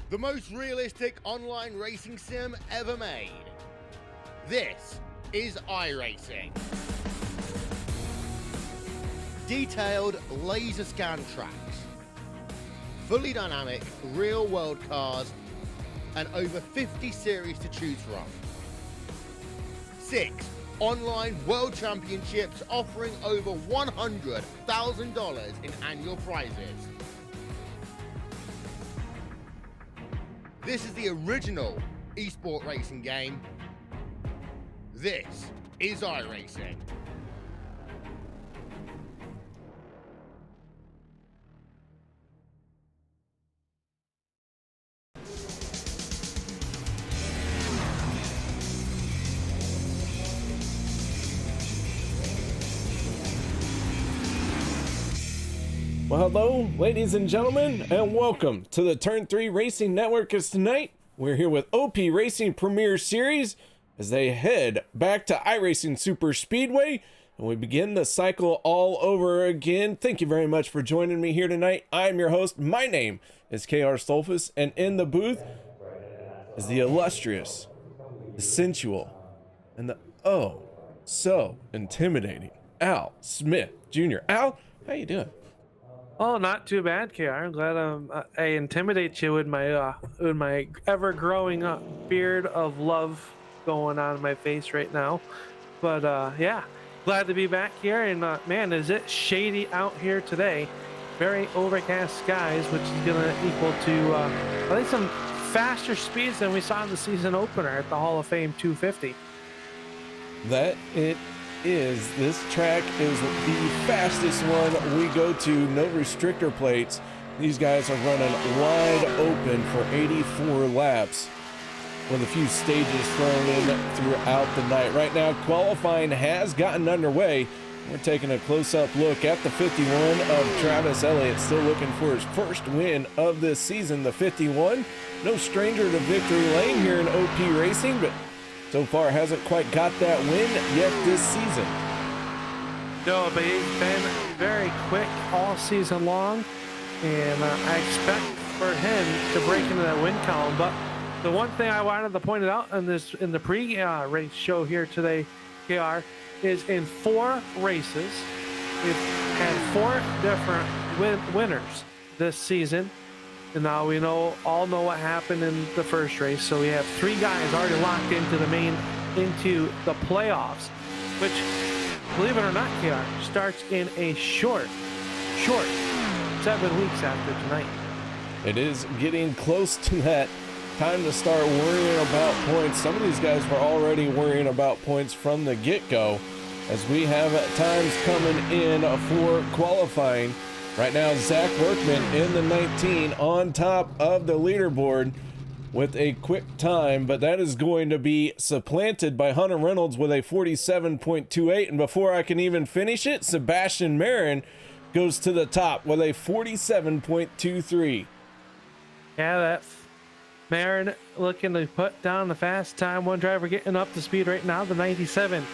the most realistic online racing sim ever made. This is iRacing. Detailed laser scan tracks, fully dynamic real-world cars, and over 50 series to choose from. 6 online world championships offering over $100,000 in annual prizes. This is the original esport racing game. This is iRacing. Well, hello, ladies and gentlemen, and welcome to the Turn 3 Racing Network. As tonight, we're here with OP Racing Premier Series as they head back to iRacing Superspeedway, and we begin the cycle all over again. Thank you very much for joining me here tonight. I'm your host. My name is KR Stolfus, and in the booth is the illustrious, the sensual, and the so intimidating Al Smith Jr. Al, how you doing? Oh, not too bad, KR. I'm glad I intimidate you with my ever-growing beard of love going on in my face right now. But yeah, glad to be back here. And man, is it shady out here today? Very overcast skies, which is going to equal to I think some faster speeds than we saw in the season opener at the Hall of Fame 250. That it is. This track is the fastest one we go to. No restrictor plates. These guys are running wide open for 84 laps with a few stages thrown in throughout the night. Right now, qualifying has gotten underway. We're taking a close-up look at the 51 of Travis Elliott, still looking for his first win of this season. The 51, no stranger to victory lane here in OP Racing, but so far hasn't quite got that win yet this season. No, but he's been very quick all season long, and I expect for him to break into that win column. But the one thing I wanted to point out in the pre-race show here today, KR, is in 4 races, we've had 4 different winners this season. And now we all know what happened in the first race. So we have 3 guys already locked into the playoffs, which, believe it or not, KR, starts in a short 7 weeks after tonight. It is getting close to that time to start worrying about points. Some of these guys were already worrying about points from the get-go, as we have at times coming in for qualifying. Right now, Zach Workman in the 19 on top of the leaderboard with a quick time, but that is going to be supplanted by Hunter Reynolds with a 47.28. And before I can even finish it, Sebastian Marin goes to the top with a 47.23. Yeah, that Marin looking to put down the fast time. One driver getting up to speed right now, the 97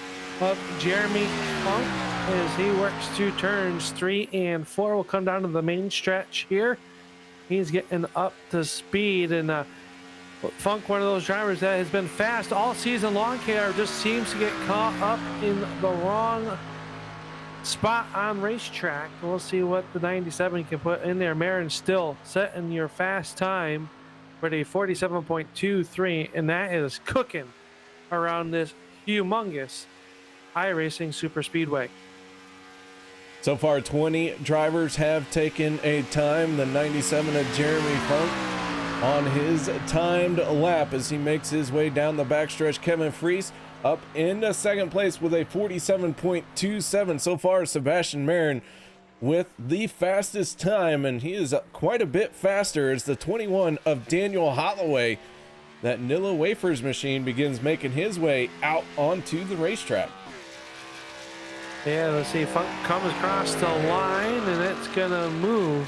of Jeremy Funk, as he works 2 turns 3 and 4. Will come down to the main stretch here. He's getting up to speed, and Funk, one of those drivers that has been fast all season long, KR, just seems to get caught up in the wrong spot on racetrack. We'll see what the 97 can put in there. Marin still setting your fast time with a 47.23, and that is cooking around this humongous iRacing Superspeedway. So far, 20 drivers have taken a time. The 97 of Jeremy Funk on his timed lap as he makes his way down the backstretch. Kevin Freese up into second place with a 47.27. So far, Sebastian Marin with the fastest time, and he is quite a bit faster as the 21 of Daniel Holloway, that Nilla Wafers machine, begins making his way out onto the racetrack. Yeah, let's see. Funk comes across the line, and it's going to move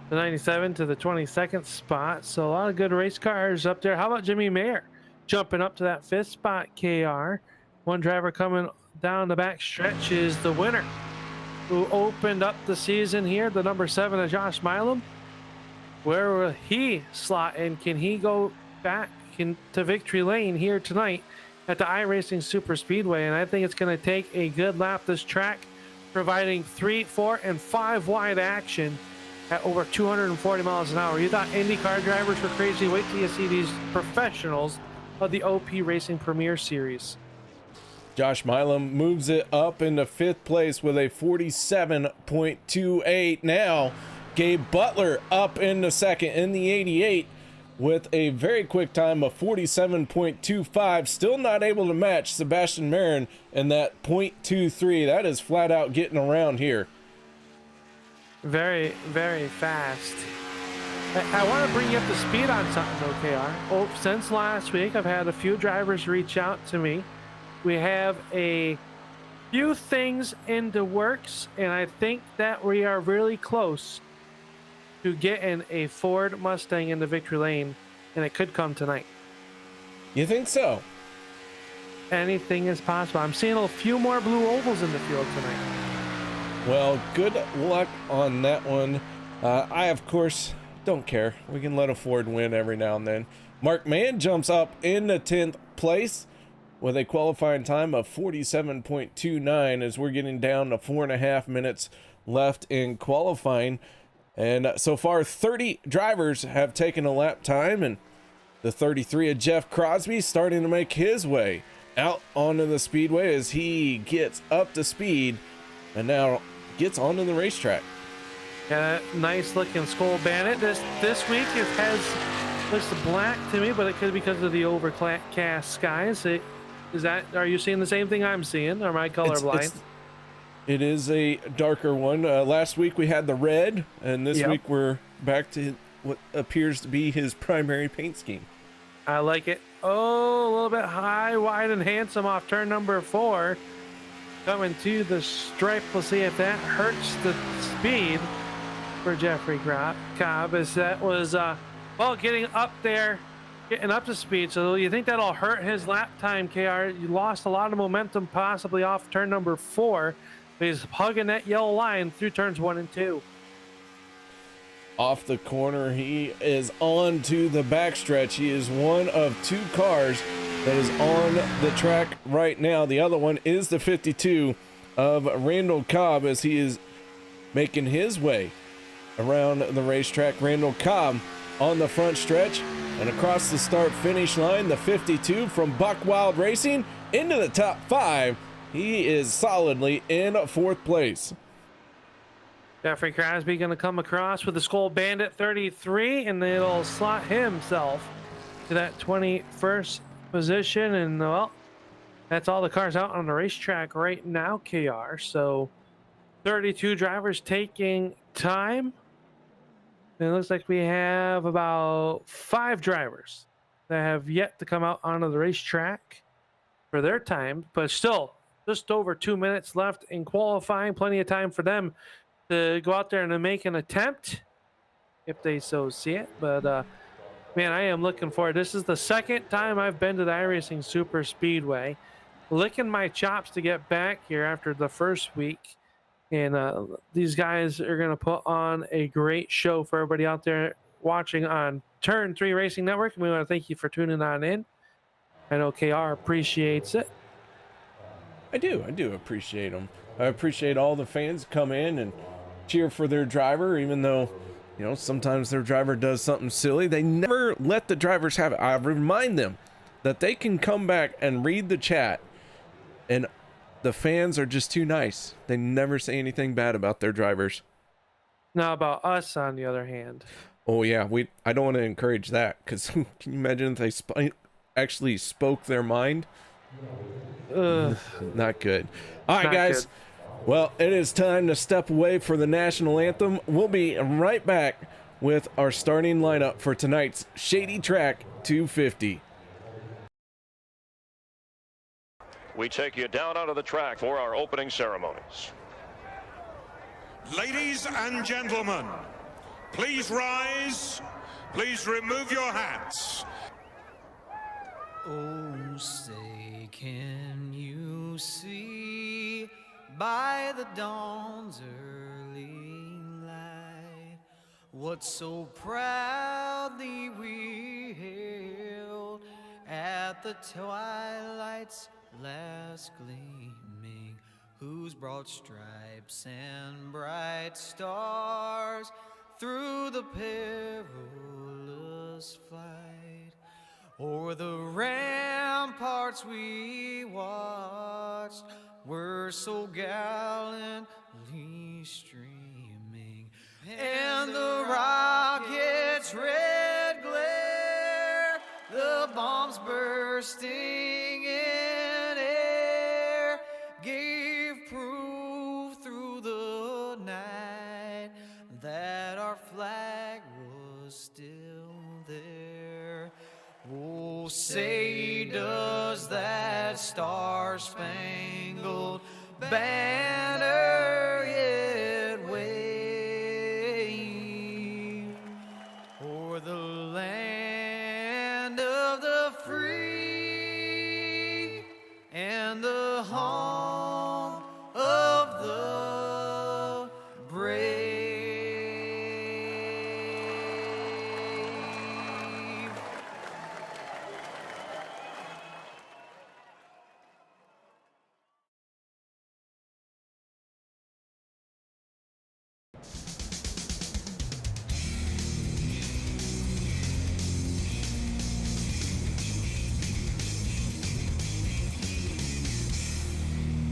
the 97 to the 22nd spot. So a lot of good race cars up there. How about Jimmy Mayer jumping up to that 5th spot, KR? One driver coming down the back stretch is the winner, who opened up the season here, the number 7 of Josh Milam. Where will he slot in? Can he go back to victory lane here tonight at the iRacing Superspeedway? And I think it's going to take a good lap this track, providing 3, 4, and 5 wide action at over 240 miles an hour. You thought IndyCar drivers were crazy? Wait till you see these professionals of the OP Racing Premier Series. Josh Milam moves it up into 5th place with a 47.28. Now, Gabe Butler up into 2nd in the 88 with a very quick time of 47.25. Still not able to match Sebastian Marin in that .23. That is flat out getting around here. Very, very fast. I want to bring you up to speed on something, OKR. Oh, since last week, I've had a few drivers reach out to me. We have a few things in the works, and I think that we are really close to getting a Ford Mustang in the victory lane, and it could come tonight. You think so? Anything is possible. I'm seeing a few more blue ovals in the field tonight. Well, good luck on that one. I, of course, don't care. We can let a Ford win every now and then. Mark Mann jumps up into 10th place with a qualifying time of 47.29 as we're getting down to 4.5 minutes left in qualifying. And so far, 30 drivers have taken a lap time, and the 33 of Jeff Crosby starting to make his way out onto the speedway as he gets up to speed and now gets onto the racetrack. Yeah, nice looking Skull Bandit. This week it looks black to me, but it could be because of the overcast skies. Are you seeing the same thing I'm seeing? Or am I colorblind? It is a darker one. Last week we had the red, and this week we're back to what appears to be his primary paint scheme. I like it. Oh, a little bit high, wide, and handsome off turn number 4. Coming to the stripe. We'll see if that hurts the speed for Jeffrey Cobb, as that was, getting up there, getting up to speed. So you think that'll hurt his lap time, KR? You lost a lot of momentum possibly off turn number 4. But he's hugging that yellow line through turns 1 and 2. Off the corner, he is on to the backstretch. He is one of 2 cars that is on the track right now. The other one is the 52 of Randall Cobb as he is making his way around the racetrack. Randall Cobb on the front stretch and across the start-finish line, the 52 from Buck Wild Racing into the top 5. He is solidly in 4th place. Jeffrey Crosby going to come across with the Skull Bandit 33, and it'll slot himself to that 21st position. And well, that's all the cars out on the racetrack right now, KR. So 32 drivers taking time. And it looks like we have about 5 drivers that have yet to come out onto the racetrack for their time, but still just over 2 minutes left in qualifying. Plenty of time for them to go out there and to make an attempt if they so see it. But man, I am looking forward. This is the second time I've been to the iRacing Superspeedway, licking my chops to get back here after the first week. And these guys are going to put on a great show for everybody out there watching on Turn 3 Racing Network. And we want to thank you for tuning on in. I know KR appreciates it. I do appreciate them. I appreciate all the fans come in and cheer for their driver, even though, you know, sometimes their driver does something silly. They never let the drivers have it. I remind them that they can come back and read the chat, and the fans are just too nice. They never say anything bad about their drivers. Now about us, on the other hand. Oh yeah, I don't want to encourage that, because can you imagine if they actually spoke their mind? Not good. All right, guys. Good. Well, it is time to step away for the national anthem. We'll be right back with our starting lineup for tonight's Shady Track 250. We take you down onto the track for our opening ceremonies. Ladies and gentlemen, please rise. Please remove your hats. Oh, say, can you see by the dawn's early light what so proudly we hailed at the twilight's last gleaming, whose broad stripes and bright stars through the perilous flight o'er the ramparts we watched were so gallantly streaming, and the rocket's red glare, the bombs bursting in air, gave proof through the night that our flag was still there. Oh, say does that star-spangled banner yet wave o'er the land of the free and the home of the brave?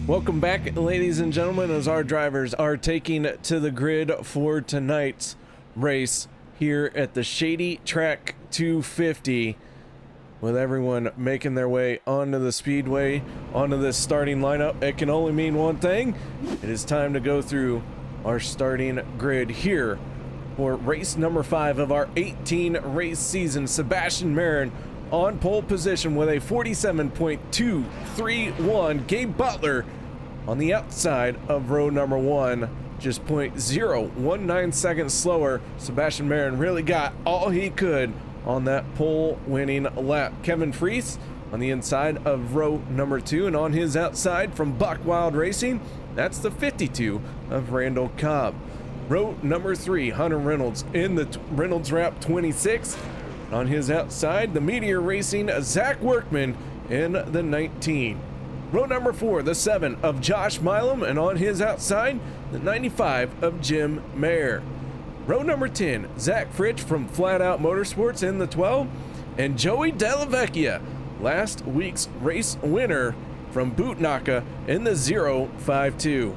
Welcome back, ladies and gentlemen, as our drivers are taking to the grid for tonight's race here at the Shady Track 250, with everyone making their way onto the speedway, onto this starting lineup. It can only mean one thing. It is time to go through our starting grid here for race number 5 of our 18 race season. Sebastian Marin on pole position with a 47.231. Gabe Butler on the outside of row number 1, just 0.019 seconds slower. Sebastian Marin really got all he could on that pole winning lap. Kevin Freese on the inside of row number 2, and on his outside from Buck Wild Racing, that's the 52 of Randall Cobb. Row number 3, Hunter Reynolds in the Reynolds wrap 26. On his outside, the Meteor Racing Zach Workman in the 19. Row number 4, the 7 of Josh Milam, and on his outside, the 95 of Jim Mayer. Row number 10, Zach Fritsch from Flat Out Motorsports in the 12, and Joey Delavecchia, last week's race winner from Bootnaka in the 052.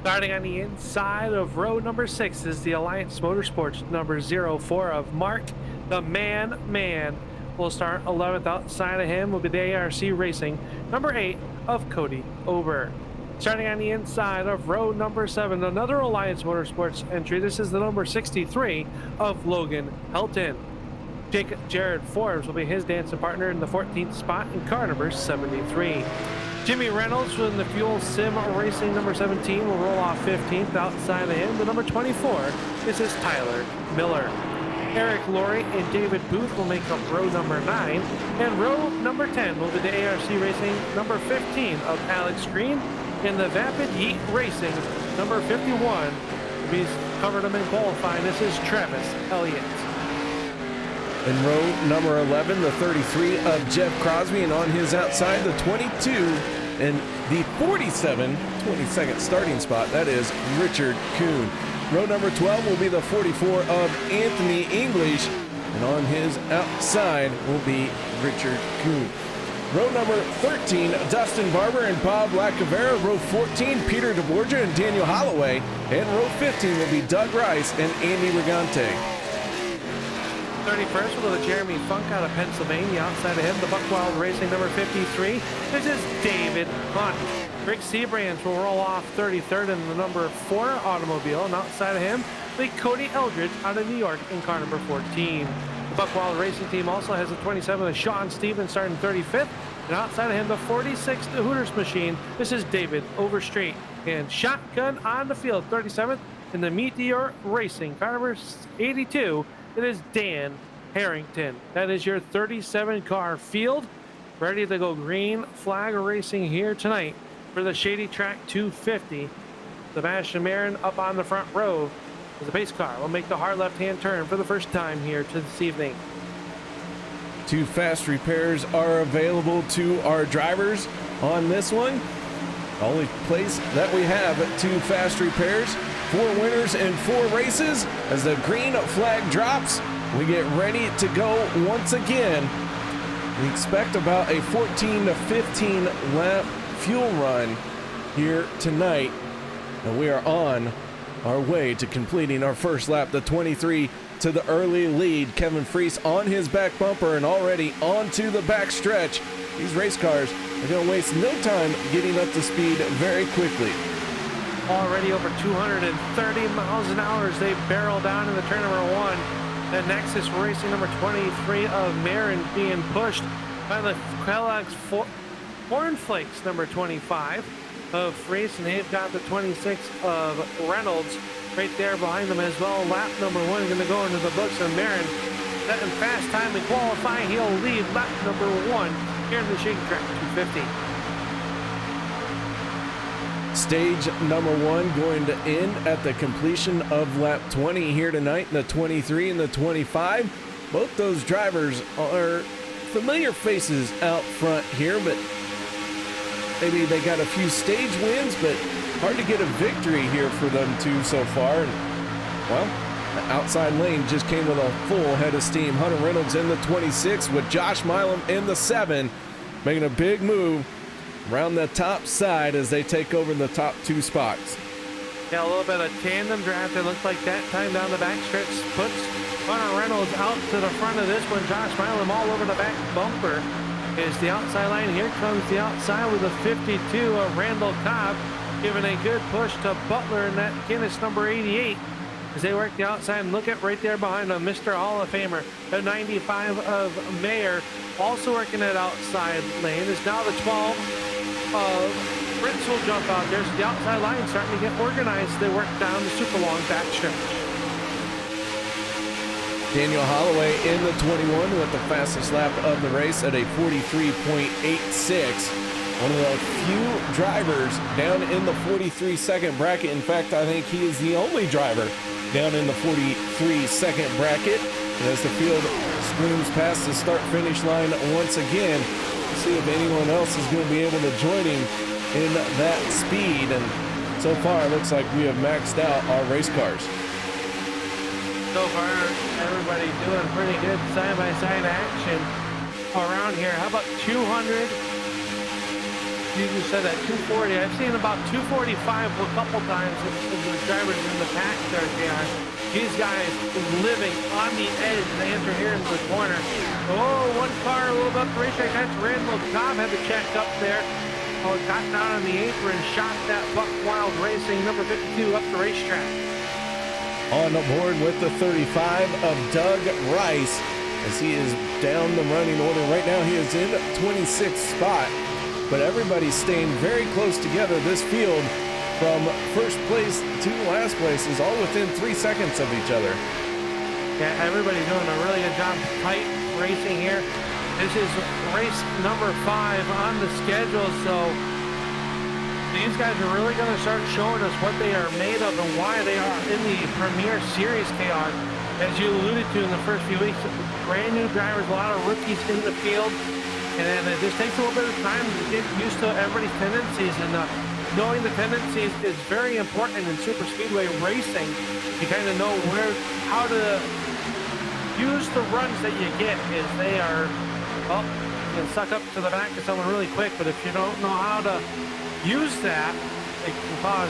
Starting on the inside of row number 6 is the Alliance Motorsports number 04 of Mark the Man. Will start 11th. Outside of him will be the ARC Racing number 8 of Cody Ober. Starting on the inside of row number 7, another Alliance Motorsports entry. This is the number 63 of Logan Helton. Jared Forbes will be his dancing partner in the 14th spot in car number 73. Jimmy Reynolds from the Fuel Sim Racing number 17 will roll off 15th. Outside of him, the number 24, this is Tyler Miller. Eric Laurie and David Booth will make up row number 9, and row number 10 will be the ARC Racing number 15 of Alex Green, and the Vapid Yeet Racing number 51. He's covered them in qualifying. This is Travis Elliott. In row number 11, the 33 of Jeff Crosby, and on his outside, the 22 and the 47, 22nd starting spot, that is Richard Kuhn. Row number 12 will be the 44 of Anthony English, and on his outside will be Richard Kuhn. Row number 13, Dustin Barber and Bob Lacavera. Row 14, Peter DeBorgia and Daniel Holloway. And row 15 will be Doug Rice and Andy Rigante. 31st will be Jeremy Funk out of Pennsylvania. Outside of him, the Buckwild Racing number 53. This is David Hunt. Rick Sebrands will roll off 33rd in the number 4 automobile, and outside of him, the Cody Eldridge out of New York in car number 14. The Buckwild Racing team also has the 27 of Sean Stevens starting 35th, and outside of him, the 46 the Hooters machine. This is David Overstreet, and shotgun on the field 37th in the Meteor Racing car number 82. It is Dan Harrington. That is your 37 car field, ready to go green flag racing here tonight for the Shady Track 250. Sebastian Marin up on the front row The pace car will make the hard left-hand turn for the first time here to this evening. 2 fast repairs are available to our drivers on this one. Only place that we have 2 fast repairs, 4 winners and 4 races. As the green flag drops, we get ready to go once again. We expect about a 14 to 15 lap fuel run here tonight, and we are on our way to completing our first lap. The 23 to the early lead. Kevin Freese on his back bumper and already onto the back stretch. These race cars are going to waste no time getting up to speed very quickly. Already over 230 miles an hour as they barrel down in the turn number 1. The Nexus Racing number 23 of Marin being pushed by the Kellogg's Cornflakes number 25 of Freese, and they've got the 26 of Reynolds right there behind them as well. Lap number 1 going to go into the books of Marin. Setting fast time in qualifying, he'll lead lap number 1 here in the Shady Track 250. Stage number 1 going to end at the completion of lap 20 here tonight. The 23 and the 25. Both those drivers are familiar faces out front here, but maybe they got a few stage wins, but hard to get a victory here for them two so far. And, well, the outside lane just came with a full head of steam. Hunter Reynolds in the 26 with Josh Milam in the 7, making a big move around the top side as they take over the top 2 spots. Yeah, a little bit of tandem draft. It looks like that time down the backstretch puts Hunter Reynolds out to the front of this one. Josh Milam all over the back bumper is the outside line. Here comes the outside with a 52 of Randall Cobb, giving a good push to Butler in that Guinness number 88 as they work the outside. And look at right there behind them, Mr. Hall of Famer, the 95 of Mayer, also working that outside lane. Is now the 12 of Fritz will jump out there. So the outside line starting to get organized. They work down the super long backstretch. Daniel Holloway in the 21 with the fastest lap of the race at a 43.86. One of the few drivers down in the 43-second bracket. In fact, I think he is the only driver down in the 43-second bracket. And as the field screams past the start-finish line once again, let's see if anyone else is going to be able to join him in that speed. And so far, it looks like we have maxed out our race cars. So far, everybody doing pretty good side-by-side action around here. How about 200? You just said that 240. I've seen about 245 a couple times with the drivers in the pack there, JR. These guys living on the edge. They enter here into the corner. Oh, one car a little bit up the racetrack. That's Randall Cobb had to check up there. Oh, got down on the apron, shot that Buck Wild Racing number 52 up the racetrack. On board with the 35 of Doug Rice as he is down the running order. Right now he is in 26th spot, but everybody's staying very close together. This field from first place to last place is all within 3 seconds of each other. Yeah, everybody's doing a really good job tight racing here. This is race number 5 on the schedule, so these guys are really going to start showing us what they are made of and why they are in the Premier Series chaos. As you alluded to in the first few weeks, brand new drivers, a lot of rookies in the field, and then it just takes a little bit of time to get used to everybody's tendencies, and knowing the tendencies is very important in super speedway racing. You kind of know how to use the runs that you get. Is they are, well, you can suck up to the back of someone really quick, but if you don't know how to use that, it can cause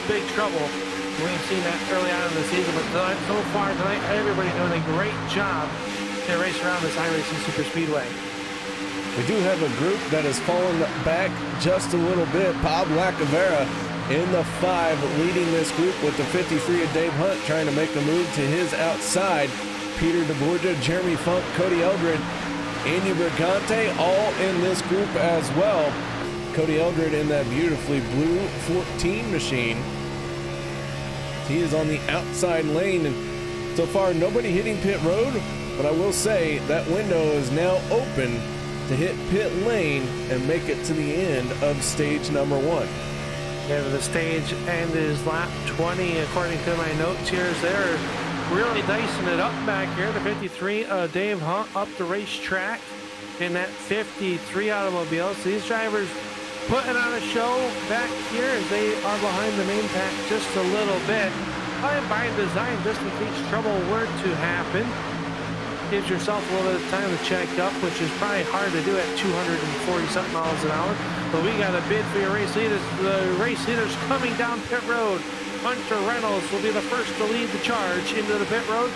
big trouble. We've seen that early on in the season, but tonight, so far tonight, everybody's doing a great job to race around this iRacing Superspeedway. We do have a group that has fallen back just a little bit. Bob Lacavera in the 5, leading this group with the 53 of Dave Hunt, trying to make the move to his outside. Peter DeBorgia, Jeremy Funk, Cody Eldred, Andy Brigante, all in this group as well. Cody Eldred in that beautifully blue 14 machine. He is on the outside lane, and so far nobody hitting pit road, but I will say that window is now open to hit pit lane and make it to the end of stage number 1. And the stage end is lap 20, according to my notes here. They're really dicing it up back here. The 53, Dave Hunt up the racetrack in that 53 automobile. So these drivers putting on a show back here as they are behind the main pack just a little bit. Probably by design, just in case trouble were to happen. Gives yourself a little bit of time to check up, which is probably hard to do at 240-something miles an hour. But we got a bid for your race leaders. The race leaders coming down pit road. Hunter Reynolds will be the first to lead the charge into the pit road.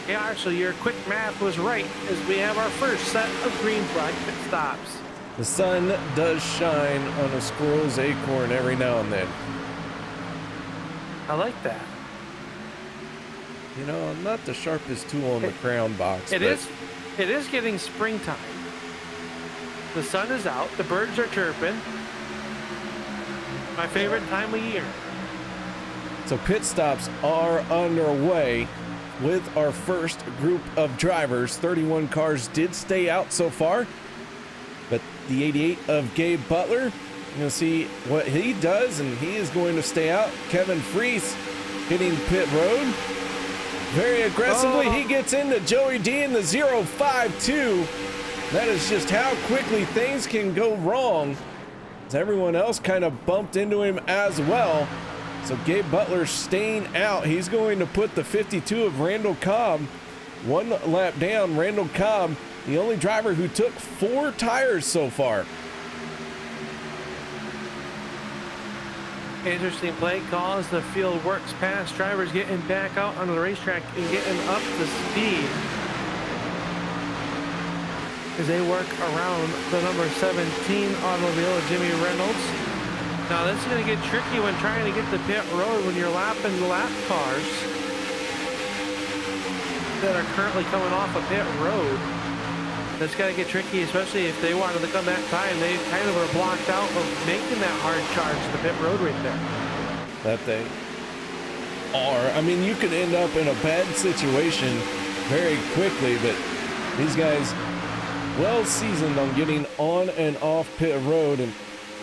Yeah, so your quick math was right as we have our first set of green flag pit stops. The sun does shine on a squirrel's acorn every now and then. I like that. You know, I'm not the sharpest tool in the crown box. It is getting springtime. The sun is out. The birds are chirping. My favorite time of year. So pit stops are underway with our first group of drivers. 31 cars did stay out so far, but the 88 of Gabe Butler, you're going to see what he does, and he is going to stay out. Kevin Freese hitting pit road very aggressively. He gets into Joey D in the 052. That is just how quickly things can go wrong, as everyone else kind of bumped into him as well. So Gabe Butler staying out. He's going to put the 52 of Randall Cobb one lap down. Randall Cobb, the only driver who took 4 tires so far. Interesting play call as the field works past drivers getting back out onto the racetrack and getting up to speed as they work around the number 17 automobile of Jimmy Reynolds. Now this is going to get tricky when trying to get to pit road when you're lapping lap cars that are currently coming off a pit road. That's got to get tricky, especially if they wanted to come that time. They kind of were blocked out of making that hard charge to the pit road right there. That they are. I mean, you could end up in a bad situation very quickly, but these guys well seasoned on getting on and off pit road. And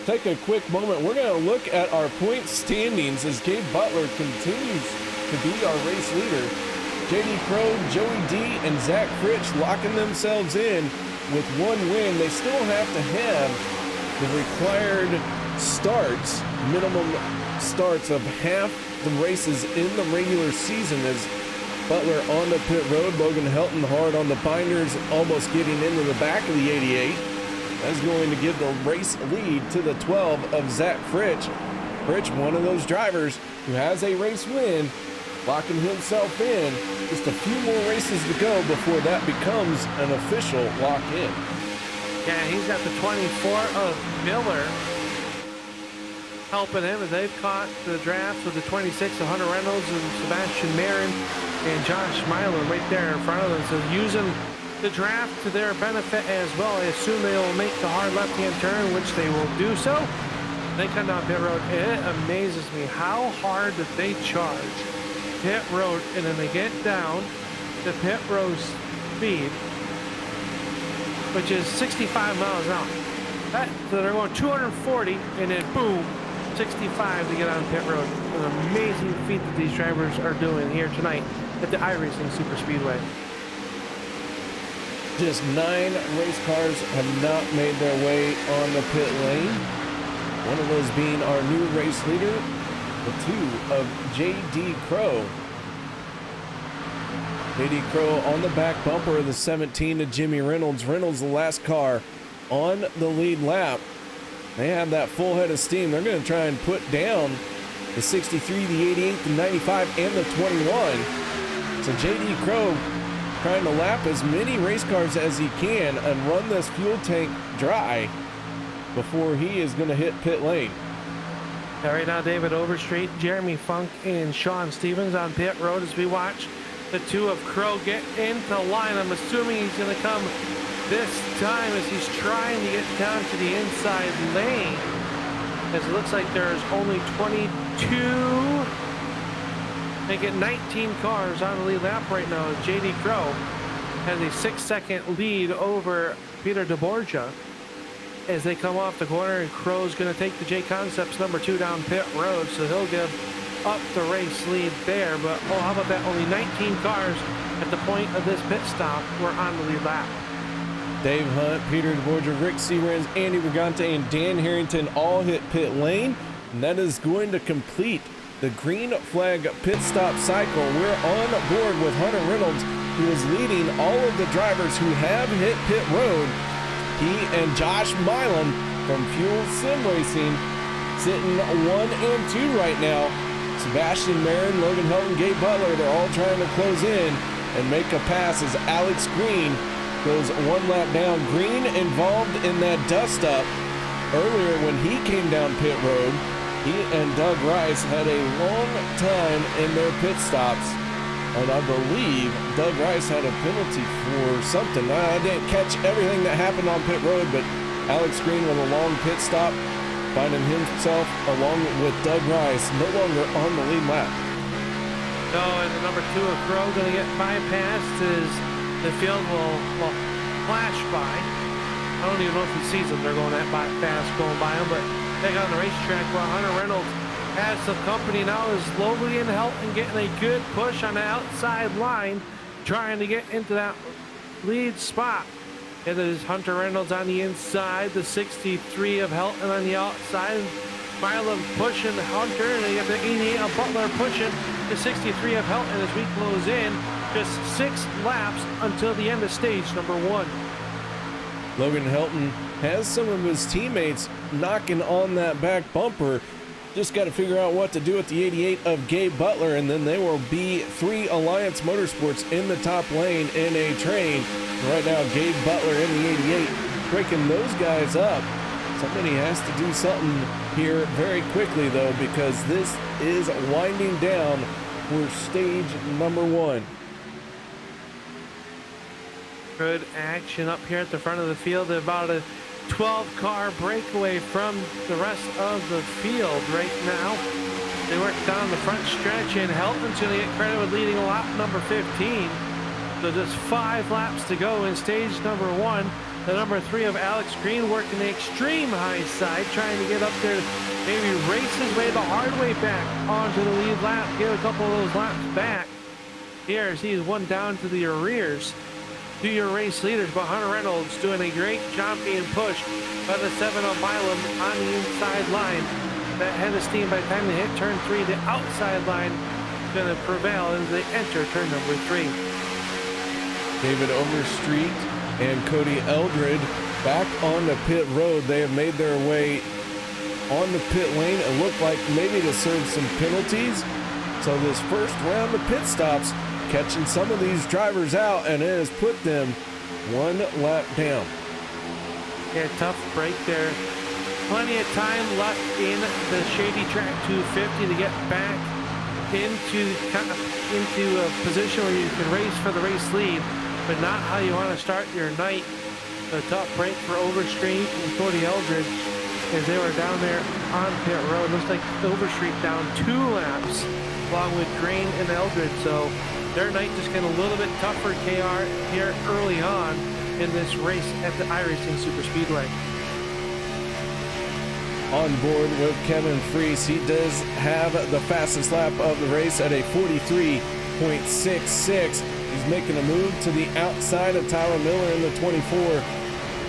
take a quick moment. We're going to look at our point standings as Gabe Butler continues to be our race leader. JD Crow, Joey D, and Zach Fritsch locking themselves in with 1 win. They still have to have the required starts, minimum starts of half the races in the regular season as Butler on the pit road. Logan Helton hard on the binders, almost getting into the back of the 88. That's going to give the race lead to the 12 of Zach Fritsch. Fritsch, one of those drivers who has a race win, locking himself in. Just a few more races to go before that becomes an official lock-in. Yeah, he's got the 24 of Miller helping him as they've caught the draft with the 26 of Hunter Reynolds and Sebastian Marin and Josh Myler right there in front of them. So using the draft to their benefit as well. I assume they will make the hard left-hand turn, which they will do so. They come down pit road. It amazes me how hard that they charge pit road, and then they get down to pit road speed, which is 65 miles an hour. So they're going 240, and then boom, 65 to get on pit road. An amazing feat that these drivers are doing here tonight at the iRacing Superspeedway. Just 9 race cars have not made their way on the pit lane. One of those being our new race leader, the 2 of J.D. Crow. J.D. Crow on the back bumper of the 17 of Jimmy Reynolds. Reynolds, the last car on the lead lap. They have that full head of steam. They're going to try and put down the 63, the 88, the 95, and the 21. So J.D. Crow trying to lap as many race cars as he can and run this fuel tank dry before he is going to hit pit lane. All right, now David Overstreet, Jeremy Funk, and Sean Stevens on pit road as we watch the 2 of Crow get into line. I'm assuming he's going to come this time as he's trying to get down to the inside lane, as it looks like there's only 22, make it 19 cars on the lead lap right now. JD Crow has a 6-second lead over Peter DeBorgia as they come off the corner, and Crow's going to take the J Concepts number 2 down pit road, so he'll give up the race lead there. But oh, how about that? Only 19 cars at the point of this pit stop were on the lead lap. Dave Hunt, Peter DeBorgia, Rick Seabrans, Andy Brigante, and Dan Harrington all hit pit lane, and that is going to complete the green flag pit stop cycle. We're on board with Hunter Reynolds, who is leading all of the drivers who have hit pit road. He and Josh Milam from Fuel Sim Racing sitting 1 and 2 right now. Sebastian Marin, Logan Helton, Gabe Butler, they're all trying to close in and make a pass as Alex Green goes 1 lap down. Green involved in that dust up earlier when he came down pit road. He and Doug Rice had a long time in their pit stops, and I believe Doug Rice had a penalty for something. I didn't catch everything that happened on pit road, but Alex Green with a long pit stop, finding himself along with Doug Rice no longer on the lead lap. No, and the number 2 of Crow going to get bypassed as the field will flash by. I don't even know if he sees them. They're going that fast going by him, but they got on the racetrack while Hunter Reynolds has some company now as Logan Helton getting a good push on the outside line, trying to get into that lead spot. It is Hunter Reynolds on the inside, the 63 of Helton on the outside. Milam pushing Hunter, and they got the 88 of Butler pushing the 63 of Helton as we close in. Just 6 laps until the end of stage number 1. Logan Helton has some of his teammates knocking on that back bumper. Just got to figure out what to do with the 88 of Gabe Butler, and then there will be 3 Alliance Motorsports in the top lane in a train. Right now, Gabe Butler in the 88, breaking those guys up. Somebody has to do something here very quickly, though, because this is winding down for stage number 1. Good action up here at the front of the field. About a 12-car breakaway from the rest of the field right now. They work down the front stretch, and Helton's going to get credit with leading lap number 15. So just 5 laps to go in stage number 1. The number 3 of Alex Green working the extreme high side, trying to get up there, maybe race his way the hard way back onto the lead lap, get a couple of those laps back. Here as he's 1 down to the arrears to your race leaders, but Hunter Reynolds doing a great job being pushed by the 7 of Milam on the inside line. That head of steam by the time they hit turn 3, the outside line is going to prevail as they enter turn number 3. David Overstreet and Cody Eldred back on the pit road. They have made their way on the pit lane. It looked like maybe to serve some penalties. So this first round of pit stops catching some of these drivers out, and it has put them 1 lap down. Yeah, tough break there. Plenty of time left in the Shady Track 250 to get back into a position where you can race for the race lead, but not how you want to start your night. A tough break for Overstreet and Cody Eldred as they were down there on pit road. Looks like Overstreet down 2 laps along with Green and Eldred, so their night just getting a little bit tougher, KR, here early on in this race at the iRacing Superspeedway. On board with Kevin Freese, he does have the fastest lap of the race at a 43.66. He's making a move to the outside of Tyler Miller in the 24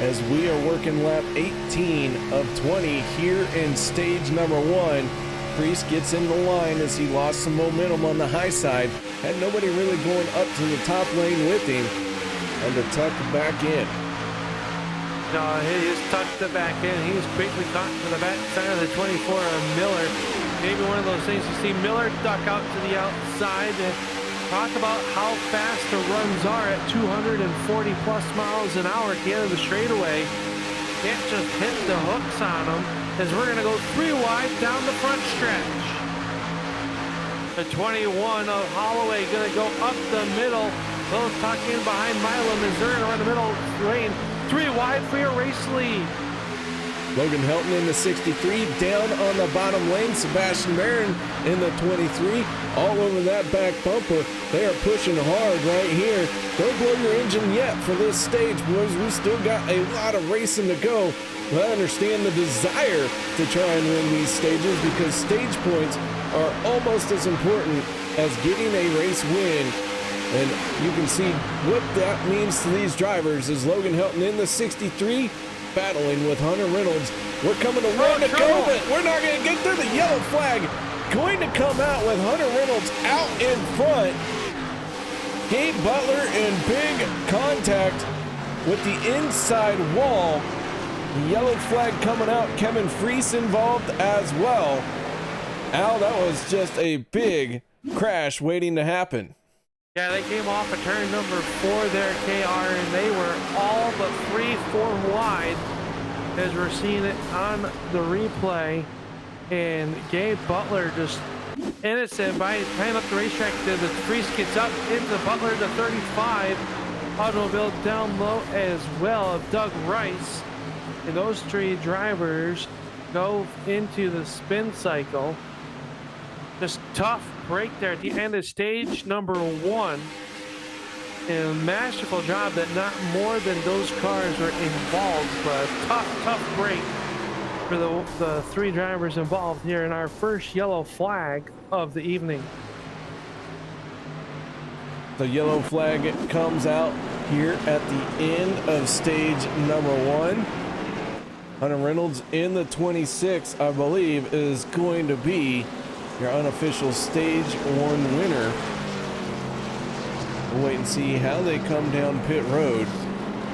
as we are working lap 18 of 20 here in stage number 1. Freese gets in the line as he lost some momentum on the high side. Had nobody really going up to the top lane with him, and to tuck back in. No, he just tucked it back in. He's quickly caught to the back side of the 24 of Miller. Maybe one of those things you see Miller duck out to the outside. Talk about how fast the runs are at 240 plus miles an hour at the end of the straightaway. Can't just hit the hooks on them, as we're going to go 3 wide down the front stretch. The 21 of Holloway going to go up the middle. They'll tuck in behind Milam as they're going to run the middle lane. 3 wide for your race lead. Logan Helton in the 63, down on the bottom lane. Sebastian Marin in the 23, all over that back bumper. They are pushing hard right here. Don't blow your engine yet for this stage, boys. We still got a lot of racing to go. But I understand the desire to try and win these stages because stage points are almost as important as getting a race win. And you can see what that means to these drivers as Logan Helton in the 63, battling with Hunter Reynolds. We're coming around the cove, but we're not going to get through the yellow flag. Going to come out with Hunter Reynolds out in front. Gabe Butler in big contact with the inside wall. The yellow flag coming out. Kevin Freese involved as well. Al, that was just a big crash waiting to happen. Yeah, they came off of turn number 4 there, KR, and they were all but 3-4 wide as we're seeing it on the replay. And Gabe Butler just innocent by tying up the racetrack. The Freeze gets up into Butler, the 35. Automobile down low as well of Doug Rice. And those 3 drivers go into the spin cycle. Just tough break there at the end of stage number 1. And a masterful job that not more than those cars were involved, but a tough break for the 3 drivers involved here in our first yellow flag of the evening. The yellow flag comes out here at the end of stage number 1. Hunter Reynolds in the 26, I believe, is going to be your unofficial stage 1 winner. We'll wait and see how they come down pit road.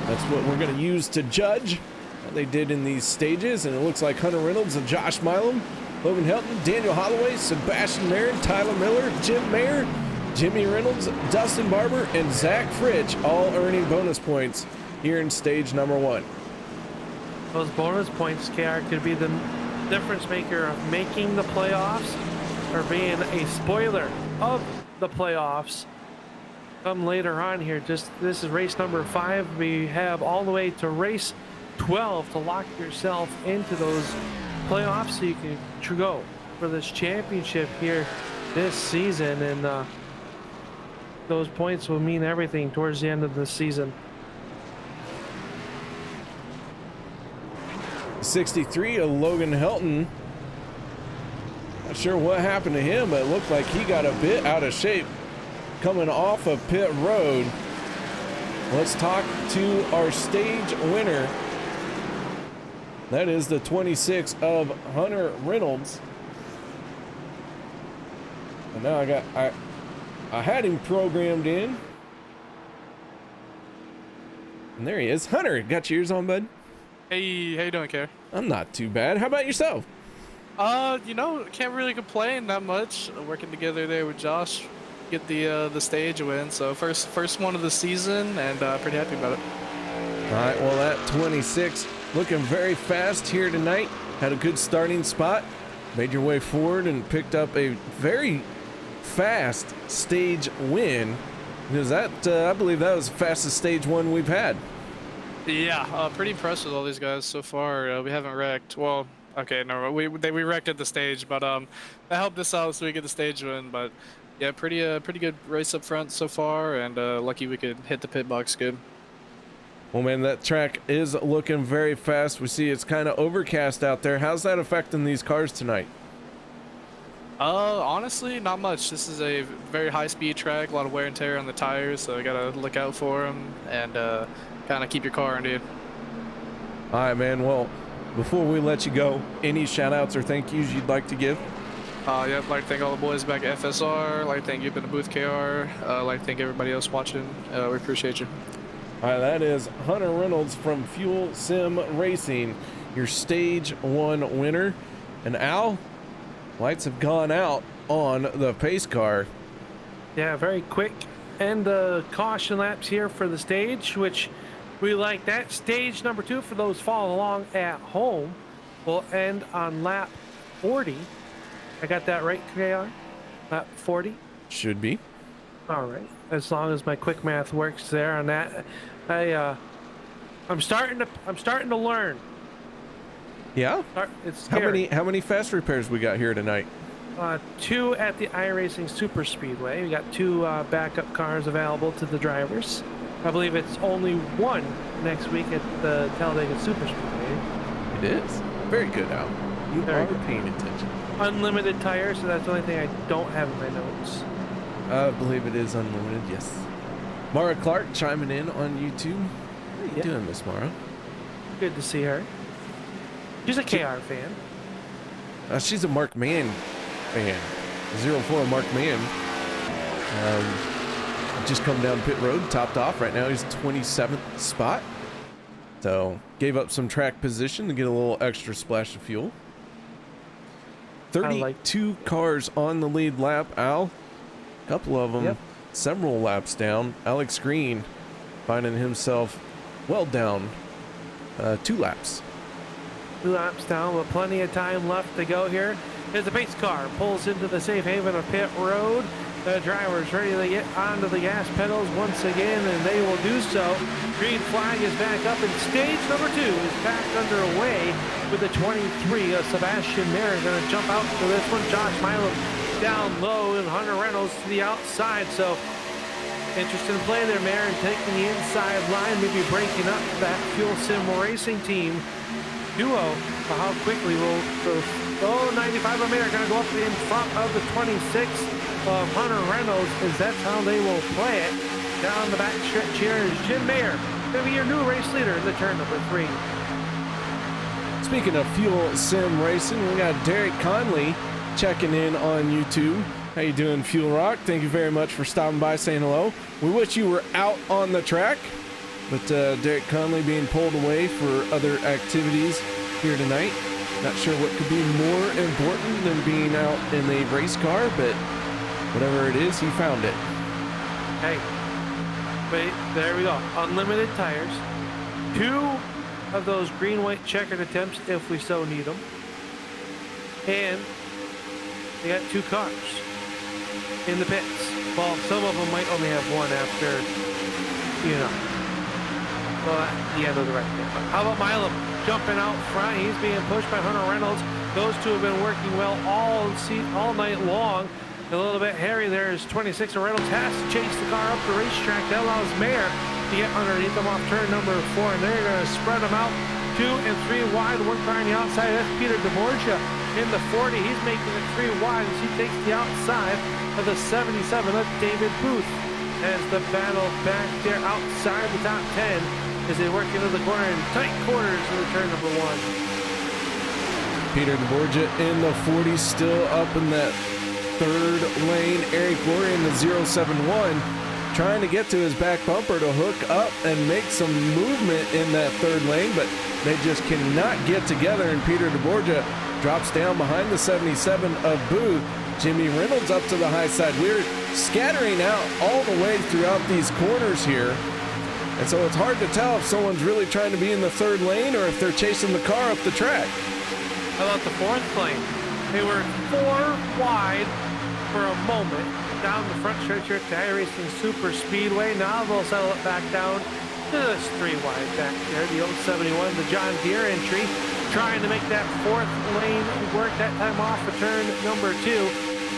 That's what we're going to use to judge how they did in these stages. And it looks like Hunter Reynolds and Josh Milam, Logan Helton, Daniel Holloway, Sebastian Marin, Tyler Miller, Jim Mayer, Jimmy Reynolds, Dustin Barber, and Zach Fritsch all earning bonus points here in stage number 1. Those bonus points, KR, could be the difference maker of making the playoffs or being a spoiler of the playoffs come later on here. This is race number 5. We have all the way to race 12 to lock yourself into those playoffs so you can go for this championship here this season. And those points will mean everything towards the end of the season. 63 of Logan Helton. Not sure what happened to him, but it looked like he got a bit out of shape coming off of pit road. Let's talk to our stage winner. That is the 26 of Hunter Reynolds. And now I had him programmed in. And there he is. Hunter, got your ears on, bud? Hey, how you doing, Care? I'm not too bad. How about yourself? You know, can't really complain that much. Working together there with Josh, get the stage win. So first one of the season, and pretty happy about it. All right, well, that 26 looking very fast here tonight. Had a good starting spot. Made your way forward and picked up a very fast stage win. Because that, I believe that was the fastest stage 1 we've had. Yeah, pretty impressed with all these guys so far. We haven't wrecked. Well, okay, no, we wrecked at the stage, but that helped us out so we get the stage win. But yeah, pretty good race up front so far, and lucky we could hit the pit box good. Well, man, that track is looking very fast. We see it's kind of overcast out there. How's that affecting these cars tonight? Honestly, not much. This is a very high-speed track, a lot of wear and tear on the tires, so I gotta look out for them and kind of keep your car in, dude. All right, man. Well, before we let you go, any shout-outs or thank yous you'd like to give? Yeah, I'd like to thank all the boys back at FSR. I'd like to thank you in the booth, KR. I'd like to thank everybody else watching. We appreciate you. All right, that is Hunter Reynolds from Fuel Sim Racing, your stage 1 winner. And Al, lights have gone out on the pace car. Yeah, very quick and caution laps here for the stage, which we like that. Stage number 2 for those following along at home will end on lap 40. I got that right, KR? Lap 40? Should be. All right, as long as my quick math works there on that. I'm starting to learn. Yeah. It's How scary. many fast repairs we got here tonight? 2 at the iRacing Superspeedway. We got 2 backup cars available to the drivers. I believe it's only 1 next week at the Talladega Superspeedway. It is. Very good, Al. You Very are good. paying attention. Unlimited tires, so that's the only thing I don't have in my notes. I believe it is unlimited, yes. Mara Clark chiming in on YouTube. How are you doing, Miss Mara? Good to see her. She's a KR fan. She's a Mark Mann fan. 04 Mark Mann. Just come down pit road, topped off. Right now he's 27th spot. So gave up some track position to get a little extra splash of fuel. 32 cars on the lead lap, Al. A couple of them several laps down. Alex Green finding himself well down 2 laps. 2 laps down with plenty of time left to go here. As the pace car pulls into the safe haven of pit road, the driver's ready to get onto the gas pedals once again, and they will do so. Green flag is back up, and stage number 2 is back underway with the 23 of Sebastian Mayer going to jump out for this one. Josh Milo down low, and Hunter Reynolds to the outside. So interesting play there, Mayer taking the inside line, maybe breaking up that Fuel Sim Racing team duo. For how quickly will the 95 of Mayer going to go up in front of the 26 of Hunter Reynolds, as that's how they will play it. Down the back stretch here is Jim Mayer, going to be your new race leader in the turn number 3. Speaking of Fuel Sim Racing, we got Derek Conley checking in on YouTube. How you doing, Fuel Rock? Thank you very much for stopping by, saying hello. We wish you were out on the track, but Derek Conley being pulled away for other activities here tonight. Not sure what could be more important than being out in a race car, but whatever it is, he found it. Hey, wait, there we go. Unlimited tires. 2 of those green-white checkered attempts if we so need them. And they got 2 cars in the pits. Well, some of them might only have 1 after, well, at the end of the race. But how about Milam jumping out front? He's being pushed by Hunter Reynolds. Those 2 have been working well all night long. A little bit hairy there is 26, and Reynolds has to chase the car up the racetrack. That allows Mayer to get underneath them off turn number 4, and they're going to spread them out 2 and 3 wide. 1 car on the outside, that's Peter DeBorgia in the 40. He's making it 3 wide as he takes the outside of the 77 of David Booth. As the battle back there outside the top 10 as they work into the corner in tight quarters in the turn number 1. Peter DeBorgia in the 40, still up in that 3rd lane. Eric Glory in the 071 trying to get to his back bumper to hook up and make some movement in that 3rd lane, but they just cannot get together, and Peter DeBorgia drops down behind the 77 of Booth. Jimmy Reynolds up to the high side. We're scattering out all the way throughout these corners here, and so it's hard to tell if someone's really trying to be in the 3rd lane or if they're chasing the car up the track. How about the 4th lane? They were 4 wide for a moment down the front stretch here at the iRacing Superspeedway. Now they'll settle it back down to this 3 wide back there. The 071, the John Deere entry, trying to make that 4th lane work. That time off for turn number 2.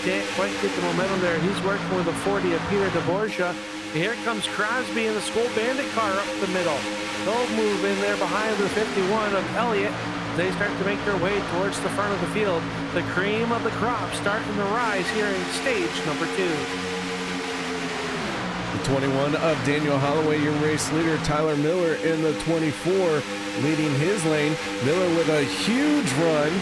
Can't quite get the momentum there. He's working with the 40 of Peter DeBorgia. Here comes Crosby in the School Bandit car up the middle. They'll move in there behind the 51 of Elliott. They start to make their way towards the front of the field. The cream of the crop starting to rise here in stage number 2. The 21 of Daniel Holloway, your race leader. Tyler Miller in the 24, leading his lane. Miller with a huge run,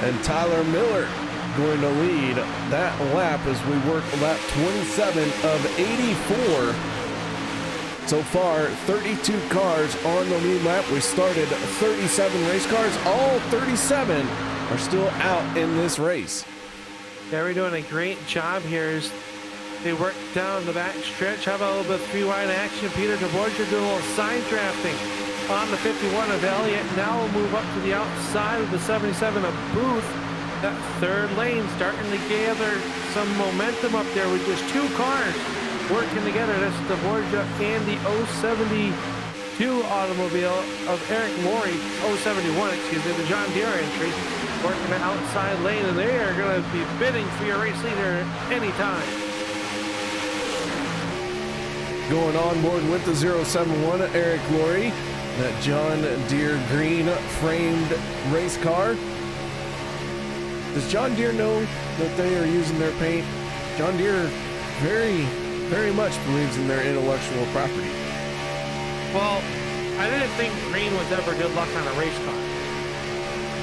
and Tyler Miller going to lead that lap as we work lap 27 of 84. So far, 32 cars on the lead lap. We started 37 race cars. All 37 are still out in this race. Yeah, we're doing a great job here as they work down the back stretch. How about a little bit of 3 wide action? Peter DeBorgia doing a little side drafting on the 51 of Elliott. Now we'll move up to the outside of the 77 of Booth. That 3rd lane starting to gather some momentum up there with just 2 cars working together. That's DeBorgia and the 071 2 automobile of Eric Morey, 071, excuse me, the John Deere entry, working the outside lane, and they are going to be bidding for your race leader anytime. Going on board with the 071, Eric Laurie, that John Deere green framed race car. Does John Deere know that they are using their paint? John Deere very much believes in their intellectual property. Well, I didn't think green was ever good luck on a race car.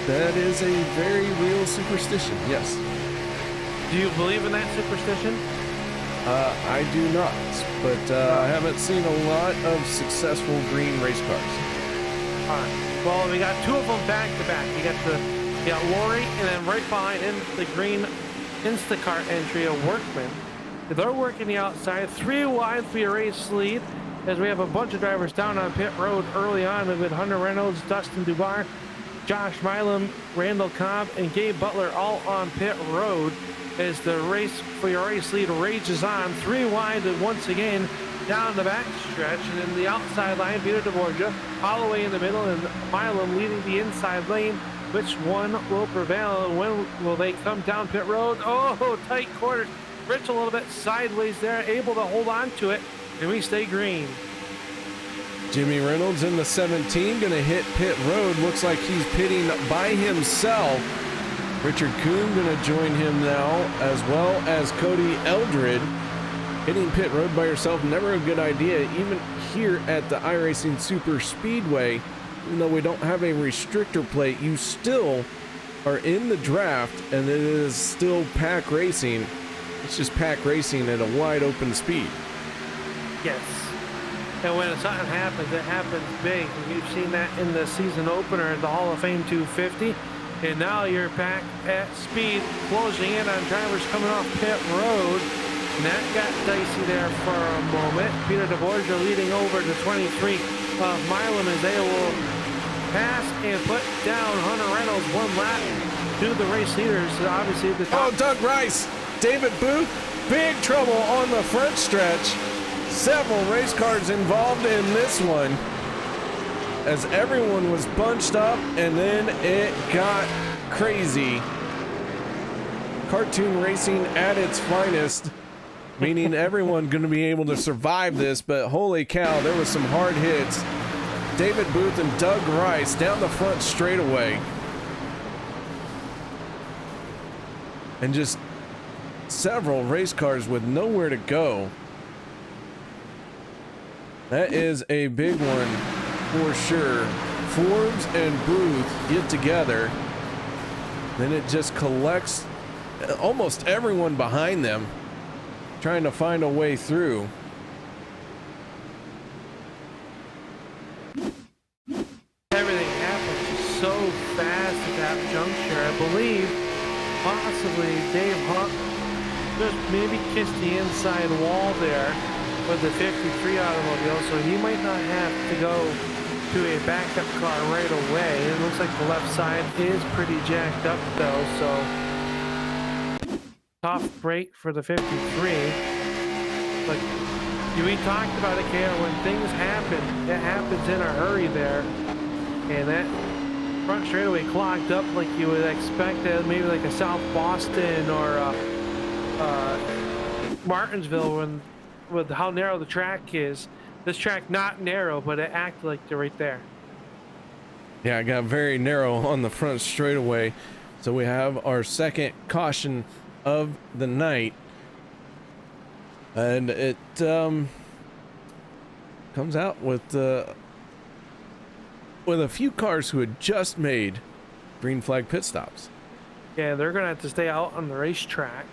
That is a very real superstition, yes. Do you believe in that superstition? I do not, but I haven't seen a lot of successful green race cars. All right. Well, we got 2 of them back to back. You got Lori, and then right behind in the green Instacart entry of Workman. They're working the outside, 3 wide for your race lead, as we have a bunch of drivers down on pit road early on with Hunter Reynolds, Dustin Dubar, Josh Milam, Randall Cobb, and Gabe Butler all on pit road as the race for your race lead rages on. 3 wide and once again down the back stretch, and in the outside line, Peter DeBorgia, Holloway in the middle, and Milam leading the inside lane. Which one will prevail, and when will they come down pit road? Oh, tight quarters. Rich a little bit sideways there, able to hold on to it, and we stay green. Jimmy Reynolds in the 17, gonna hit pit road. Looks like he's pitting by himself. Richard Kuhn gonna join him now, as well as Cody Eldred. Hitting pit road by yourself, never a good idea, even here at the iRacing Superspeedway. Even though we don't have a restrictor plate, you still are in the draft, and it is still pack racing. It's just pack racing at a wide open speed. Yes. And when something happens, it happens big. We've seen that in the season opener at the Hall of Fame 250. And now you're back at speed, closing in on drivers coming off pit road. And that got dicey there for a moment. Peter DeBorgia leading over to 23 of Milam as they will pass and put down Hunter Reynolds 1 lap to the race leaders. Obviously, the top. Oh, Doug Rice, David Booth, big trouble on the front stretch. Several race cars involved in this one, as everyone was bunched up, and then it got crazy. Cartoon racing at its finest, meaning everyone going to be able to survive this, but holy cow, there was some hard hits. David Booth and Doug Rice down the front straightaway, and just several race cars with nowhere to go. That is a big one for sure. Forbes and Booth get together, then it just collects almost everyone behind them, trying to find a way through. Everything happened so fast at that juncture. I believe possibly Dave Hunt just maybe kissed the inside wall there with the 53 automobile, so he might not have to go to a backup car right away. It looks like the left side is pretty jacked up though, so tough break for the 53. But we talked about it, Kale, when things happen, it happens in a hurry there, and that front straightaway clogged up like you would expect at maybe like a South Boston or Martinsville, when with how narrow the track is. This track not narrow, but it acted like they're right there. Yeah, it got very narrow on the front straightaway. So we have our second caution of the night, and it comes out with a few cars who had just made green flag pit stops. Yeah, they're gonna have to stay out on the racetrack,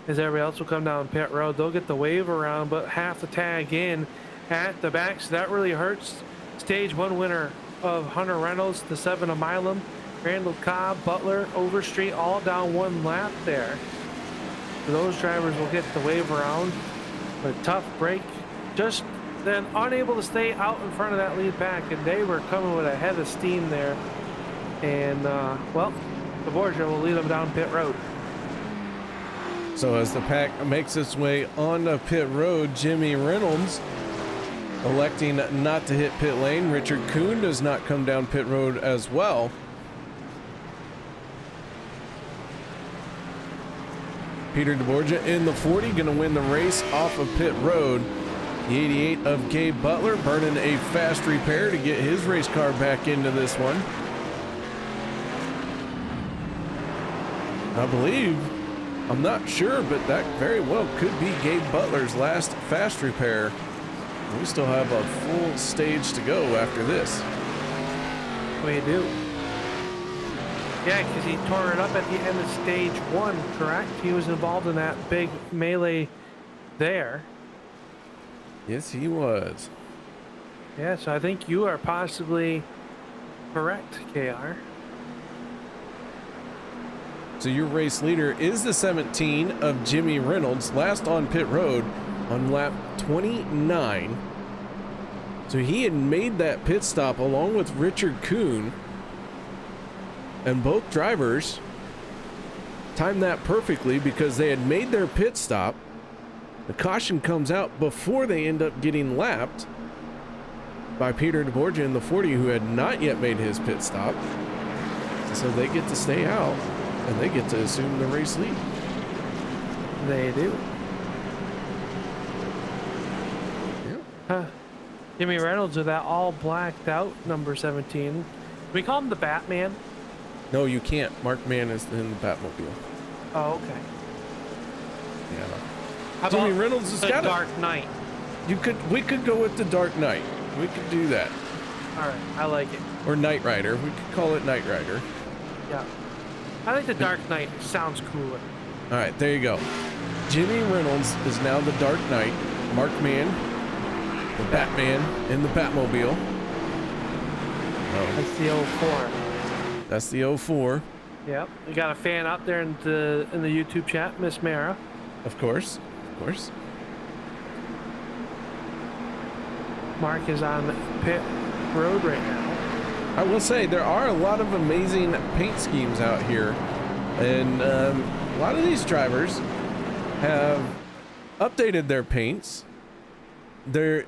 as everybody else will come down pit road. They'll get the wave around, but have to tag in at the back, so that really hurts. Stage 1 winner of Hunter Reynolds, the 7 of Milam, Randall Cobb, Butler, Overstreet, all down 1 lap there. So those drivers will get the wave around, but tough break. Just then unable to stay out in front of that lead pack, and they were coming with a head of steam there. And well, the Borgia will lead them down pit road. So as the pack makes its way on the pit road, Jimmy Reynolds electing not to hit pit lane. Richard Kuhn does not come down pit road as well. Peter DeBorgia in the 40, going to win the race off of pit road. The 88 of Gabe Butler burning a fast repair to get his race car back into this one. I believe, I'm not sure, but that very well could be Gabe Butler's last fast repair. We still have a full stage to go after this. We do. Yeah, because he tore it up at the end of stage 1, correct? He was involved in that big melee there. Yes, he was. Yeah, so I think you are possibly correct, KR. So your race leader is the 17 of Jimmy Reynolds, last on pit road on lap 29. So he had made that pit stop along with Richard Kuhn, and both drivers timed that perfectly because they had made their pit stop. The caution comes out before they end up getting lapped by Peter DeBorgia in the 40, who had not yet made his pit stop. So they get to stay out and they get to assume the race lead. They do. Yeah. Jimmy Reynolds with that all blacked out number 17. We call him the Batman. No, you can't. Mark Mann is in the Batmobile. Oh, okay. Yeah. How Jimmy about Reynolds has the got Dark Knight? We could go with the Dark Knight. We could do that. All right, I like it. Or Knight Rider. We could call it Knight Rider. Yeah, I think the Dark Knight sounds cooler. All right, there you go. Jimmy Reynolds is now the Dark Knight. Mark Mann, the Batman in the Batmobile. Oh, That's the 04. that's the 04. Yep, we got a fan up there in the YouTube chat, Miss Mara. Of course. Of course. Mark is on pit road right now. I will say there are a lot of amazing paint schemes out here, and a lot of these drivers have updated their paints. They're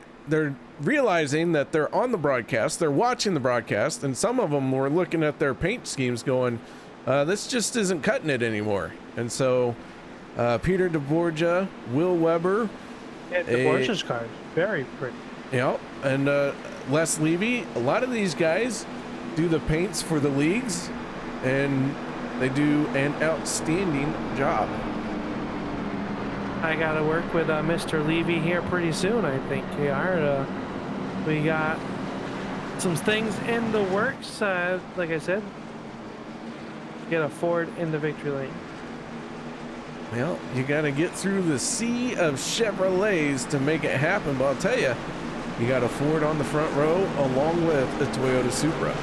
realizing that they're on the broadcast, they're watching the broadcast, and some of them were looking at their paint schemes going, this just isn't cutting it anymore. And so Peter DeBorgia, Will Weber, Yeah, DeBorgia's car is very pretty. yeah, and Les Levy, a lot of these guys do the paints for the leagues, and they do an outstanding job. I gotta work with Mr. Levy here pretty soon, I think, KR. We got some things in the works, like I said, get a Ford in the victory lane. Well, you got to get through the sea of Chevrolets to make it happen, but I'll tell you, you got a Ford on the front row along with a Toyota Supra.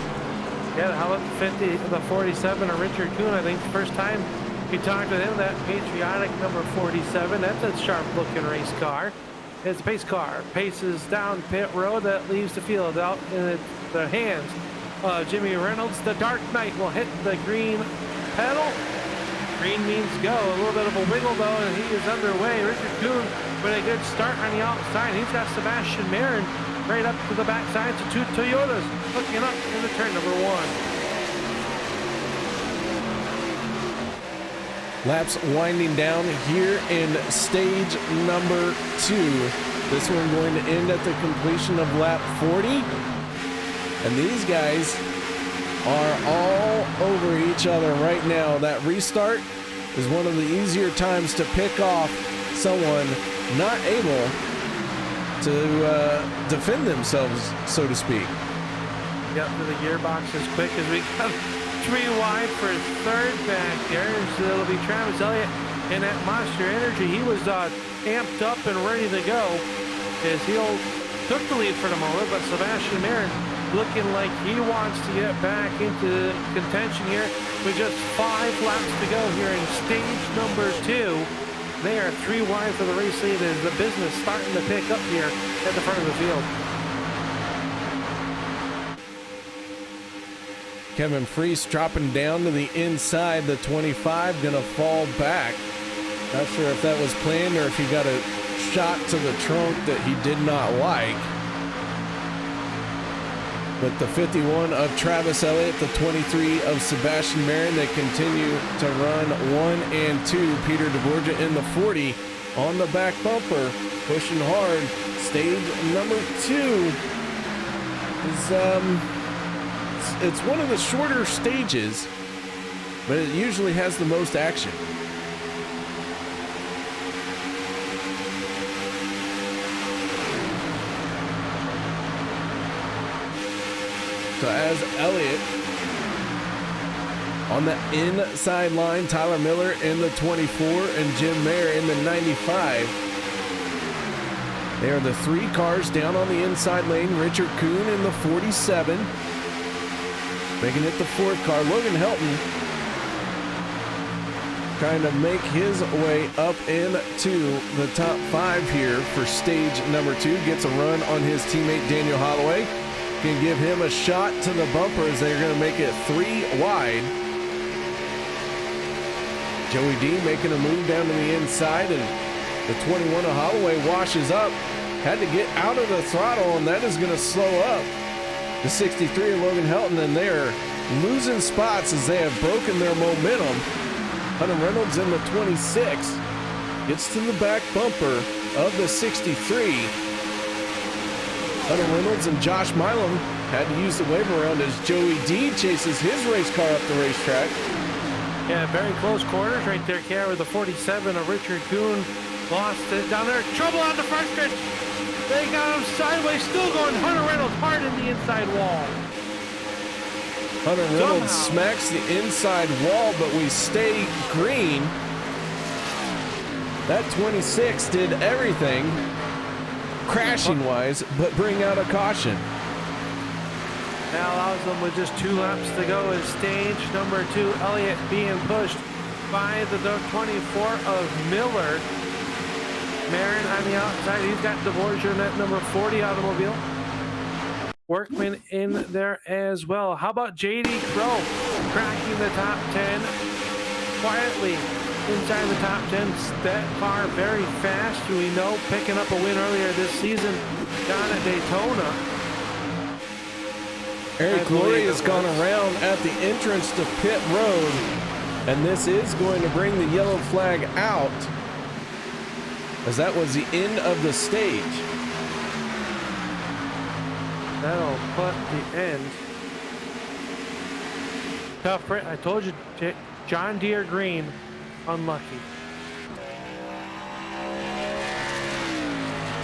Yeah, how about the 47 of Richard Kuhn? I think the first time we talked with him, that patriotic number 47, that's a sharp-looking race car. It's a pace car. Paces down pit road that leaves the field out in the hands of Jimmy Reynolds. The Dark Knight will hit the green pedal. Green means go. A little bit of a wiggle though, and he is underway. Richard Kuhn with a good start on the outside. He's got Sebastian Marin right up to the backside. So two Toyotas looking up into turn number 1. Laps winding down here in stage number 2. This one going to end at the completion of lap 40. And these guys are all over each other right now. That restart is one of the easier times to pick off someone not able to defend themselves, so to speak. Yep, the gearbox as quick as we got 3 wide for third back there. So it'll be Travis Elliott in that Monster Energy. He was amped up and ready to go as he took the lead for the moment, but Sebastian Marin looking like he wants to get back into contention here with just 5 laps to go here in stage number 2. They are 3 wide for the race lead as the business starting to pick up here at the front of the field. Kevin Freese dropping down to the inside, the 25, gonna fall back. Not sure if that was planned or if he got a shot to the trunk that he did not like. with the 51 of Travis Elliott, the 23 of Sebastian Marin. They continue to run 1 and 2. Peter DeBorgia in the 40 on the back bumper, pushing hard. Stage number 2 is it's one of the shorter stages, but it usually has the most action. So as Elliott on the inside line, Tyler Miller in the 24 and Jim Mayer in the 95. They are the 3 cars down on the inside lane. Richard Kuhn in the 47. Making it the 4th car. Logan Helton trying to make his way up into the top 5 here for stage number 2. Gets a run on his teammate Daniel Holloway. Can give him a shot to the bumper as they're going to make it 3 wide. Joey D making a move down to the inside, and the 21 of Holloway washes up. Had to get out of the throttle, and that is going to slow up the 63 of Logan Helton, and they're losing spots as they have broken their momentum. Hunter Reynolds in the 26 gets to the back bumper of the 63. Hunter Reynolds and Josh Milam had to use the wave around as Joey D chases his race car up the racetrack. Yeah, very close quarters right there, Kat, with the 47 of Richard Kuhn. Lost it down there. Trouble on the front stretch. They got him sideways, still going. Hunter Reynolds hard in the inside wall. Hunter Reynolds smacks the inside wall, but we stay green. That 26 did everything crashing-wise, but bring out a caution. Now allows them with just 2 laps to go as stage number 2. Elliott being pushed by the 24 of Miller. Marin on the outside. He's got DeBorgia in that number 40 automobile. Workman in there as well. How about JD Crow cracking the top 10 quietly inside the top 10? That car very fast. We know picking up a win earlier this season down at Daytona. Eric Lurie has gone around at the entrance to pit road, and this is going to bring the yellow flag out, as that was the end of the stage. That'll put the end. Tough, I told you, John Deere Green, unlucky.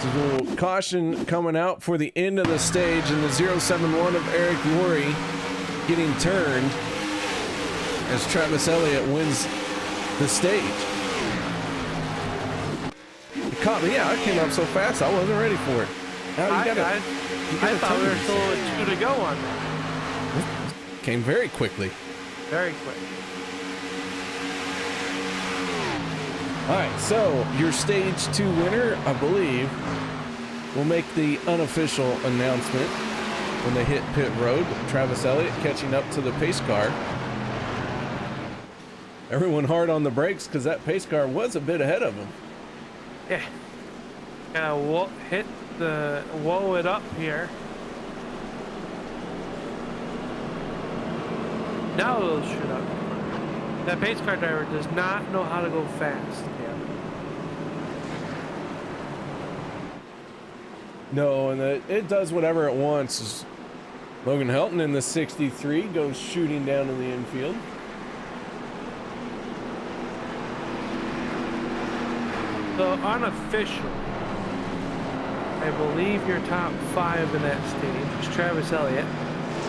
So a little caution coming out for the end of the stage, and the 071 of Eric Lurie getting turned as Travis Elliott wins the stage. It caught me. Yeah, I came up so fast I wasn't ready for it. Now I thought we were still at 2 to go on that. Came very quickly. Very quick. All right, so your stage 2 winner, I believe, will make the unofficial announcement when they hit pit road. Travis Elliott catching up to the pace car. Everyone hard on the brakes because that pace car was a bit ahead of him. Yeah. Gotta hit the whoa it up here. Now it'll shoot up. That pace car driver does not know how to go fast. Yeah. No, and it does whatever it wants. Logan Helton in the 63 goes shooting down in the infield. So unofficial, I believe your top 5 in that stage is Travis Elliott,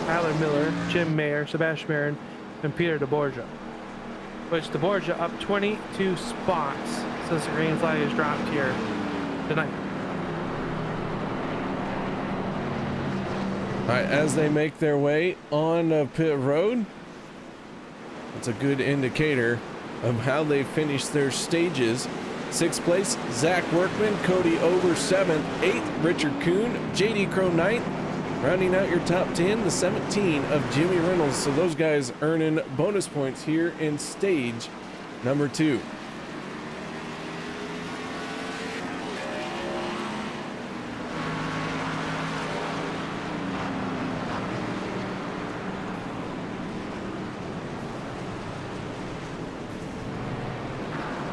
Tyler Miller, Jim Mayer, Sebastian Marin, and Peter DeBorgia. Which DeBorgia up 22 spots since the green flag is dropped here tonight. All right, as they make their way on pit road, it's a good indicator of how they finish their stages. 6th place, Zach Workman, Cody Over 7th, 8th, Richard Kuhn, JD Crow 9th. Rounding out your top 10, the 17 of Jimmy Reynolds. So those guys earning bonus points here in stage number 2.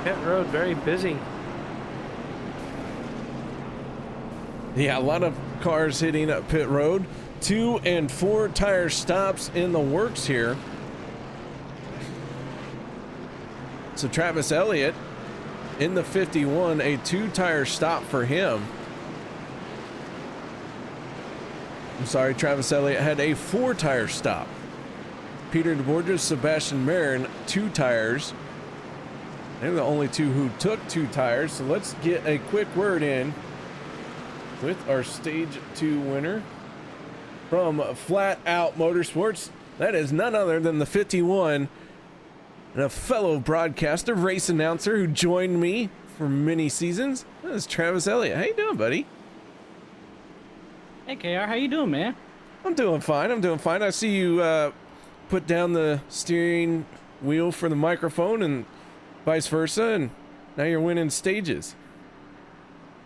pit road very busy. Yeah, a lot of cars hitting up pit road. 2 and 4 tire stops in the works here. So Travis Elliott in the 51, a 2 tire stop for him. I'm sorry, Travis Elliott had a 4 tire stop. Peter DeBorgia, Sebastian Marin, 2 tires. They're the only 2 who took 2 tires. So let's get a quick word in with our stage 2 winner from Flat Out Motorsports. That is none other than the 51 and a fellow broadcaster, race announcer who joined me for many seasons. That is Travis Elliott. How you doing, buddy? Hey, KR, how you doing, man? I'm doing fine. I'm doing fine. I see you put down the steering wheel for the microphone and vice versa, and now you're winning stages.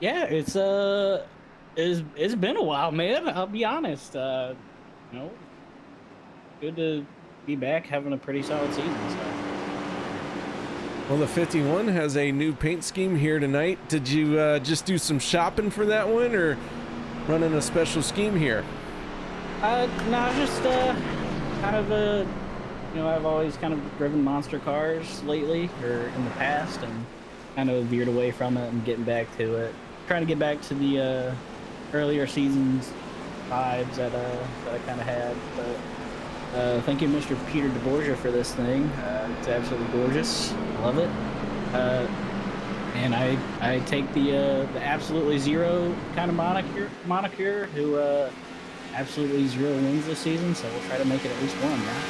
Yeah, it's been a while, man. I'll be honest. You know, good to be back, having a pretty solid season. So. Well, the 51 has a new paint scheme here tonight. Did you just do some shopping for that one, or running a special scheme here? No, just kind of you know, I've always kind of driven monster cars lately, or in the past, and kind of veered away from it and getting back to it. Trying to get back to the earlier seasons vibes that I kind of had. But thank you, Mr. Peter DeBorgia, for this thing. It's absolutely gorgeous. I love it. And I take the absolutely zero kind of moniker who absolutely zero wins this season, so we'll try to make it at least one, right?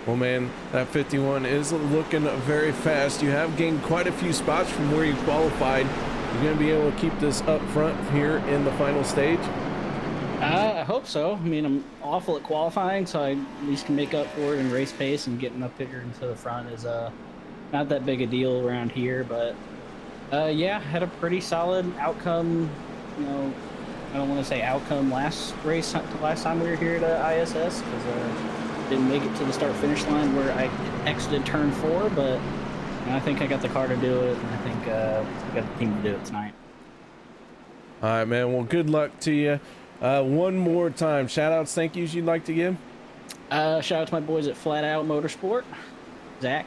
Well, man, that 51 is looking very fast. You have gained quite a few spots from where you qualified. You're going to be able to keep this up front here in the final stage? I hope so. I mean, I'm awful at qualifying, so I at least can make up for it in race pace, and getting up here into the front is not that big a deal around here. But yeah, had a pretty solid outcome. You know, I don't want to say outcome last time we were here at ISS, because didn't make it to the start-finish line where I exited turn 4, but I think I got the car to do it, and I think I got the team to do it tonight. All right, man. Well, good luck to you. One more time, shout-outs, thank yous you'd like to give? Shout out to my boys at Flat Out Motorsport, Zach,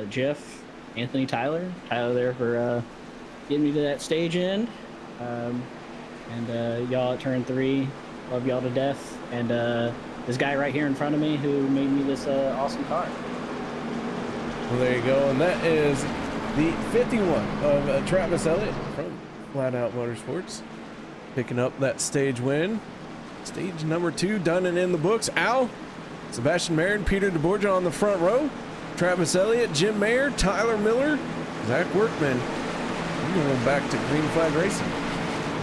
Jeff, Anthony, Tyler there for getting me to that stage end, and y'all at turn 3, love y'all to death, and this guy right here in front of me who made me this awesome car. Well, there you go, and that is the 51 of Travis Elliott from Flat Out Motorsports, picking up that stage win. Stage number 2 done and in the books. Al, Sebastian Marin, Peter DeBorgia on the front row. Travis Elliott, Jim Mayer, Tyler Miller, Zach Workman. We're going back to Green Flag Racing.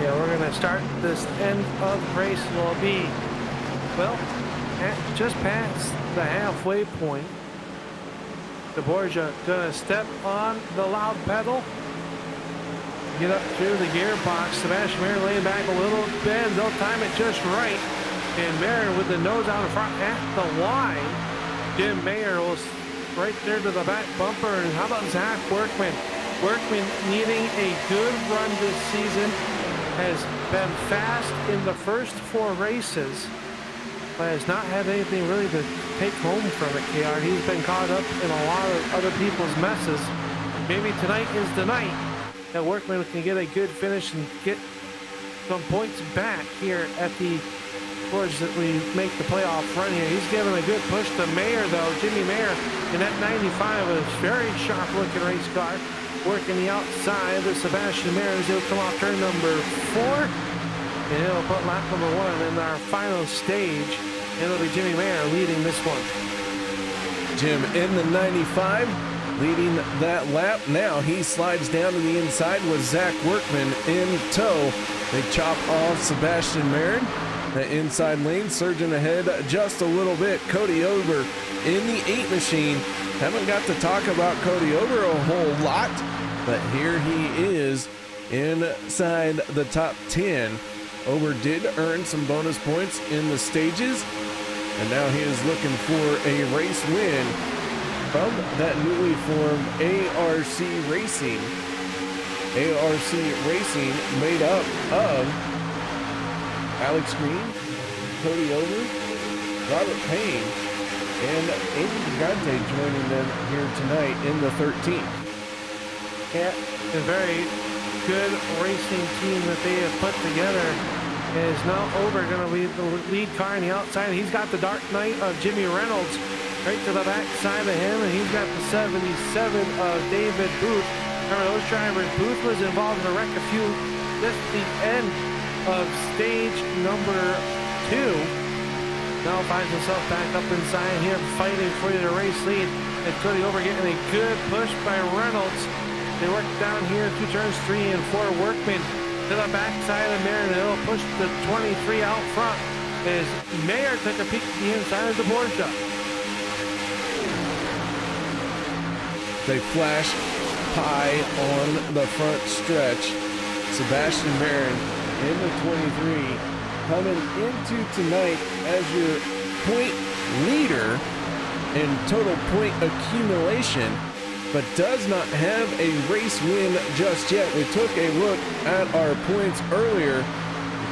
Yeah, we're going to start this end of race. Will be, well, just past the halfway point. DeBorgia going to step on the loud pedal. Get up through the gearbox. Sebastian Marin laying back a little bit. They'll time it just right. And Marin with the nose out in front at the line. Jim Mayer will right there to the back bumper. And how about Zach Workman? Workman needing a good run this season. Has been fast in the first 4 races, but has not had anything really to take home from it, KR. He's been caught up in a lot of other people's messes. Maybe tonight is the night that Workman can get a good finish and get some points back here at the towards that we make the playoff run here. He's giving a good push to Mayer, though. Jimmy Mayer in that 95, a very sharp-looking race car, working the outside of Sebastian Mayer as he'll come off turn number 4, and he'll put lap number 1 in our final stage. It'll be Jimmy Mayer leading this one. Jim in the 95, leading that lap. Now he slides down to the inside with Zach Workman in tow. They chop off Sebastian Marin. The inside lane surging ahead just a little bit. Cody Ober in the 8 machine. Haven't got to talk about Cody Ober a whole lot, but here he is inside the top 10. Ober did earn some bonus points in the stages, and now he is looking for a race win from that newly formed ARC Racing. ARC Racing made up of Alex Green, Cody Over, Robert Payne, and Andy Gigante joining them here tonight in the 13th. Yeah, a very good racing team that they have put together. Is now Over going to lead the lead car on the outside. He's got the Dark Knight of Jimmy Reynolds right to the back side of him, and he's got the 77 of David Booth. Remember those drivers, Booth was involved in a wreck just the end of stage number 2. Now finds himself back up inside here, fighting for the race lead. And Cody Over getting a good push by Reynolds. They work down here through turns 3 and 4. Workman to the backside of Mayer. They'll push the 23 out front as Mayer took a peek at the inside of the board shop. They flash high on the front stretch. Sebastian Barron in the 23, coming into tonight as your point leader in total point accumulation, but does not have a race win just yet. We took a look at our points earlier.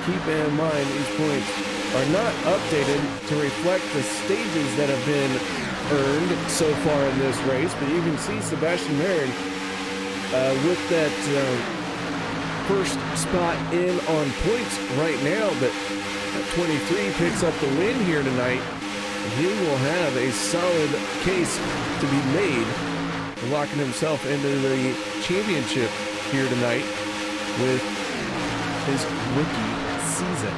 Keep in mind these points are not updated to reflect the stages that have been earned so far in this race, but you can see Sebastian Barron with that first spot in on points right now, but at 23 picks up the win here tonight. He will have a solid case to be made, locking himself into the championship here tonight with his rookie season.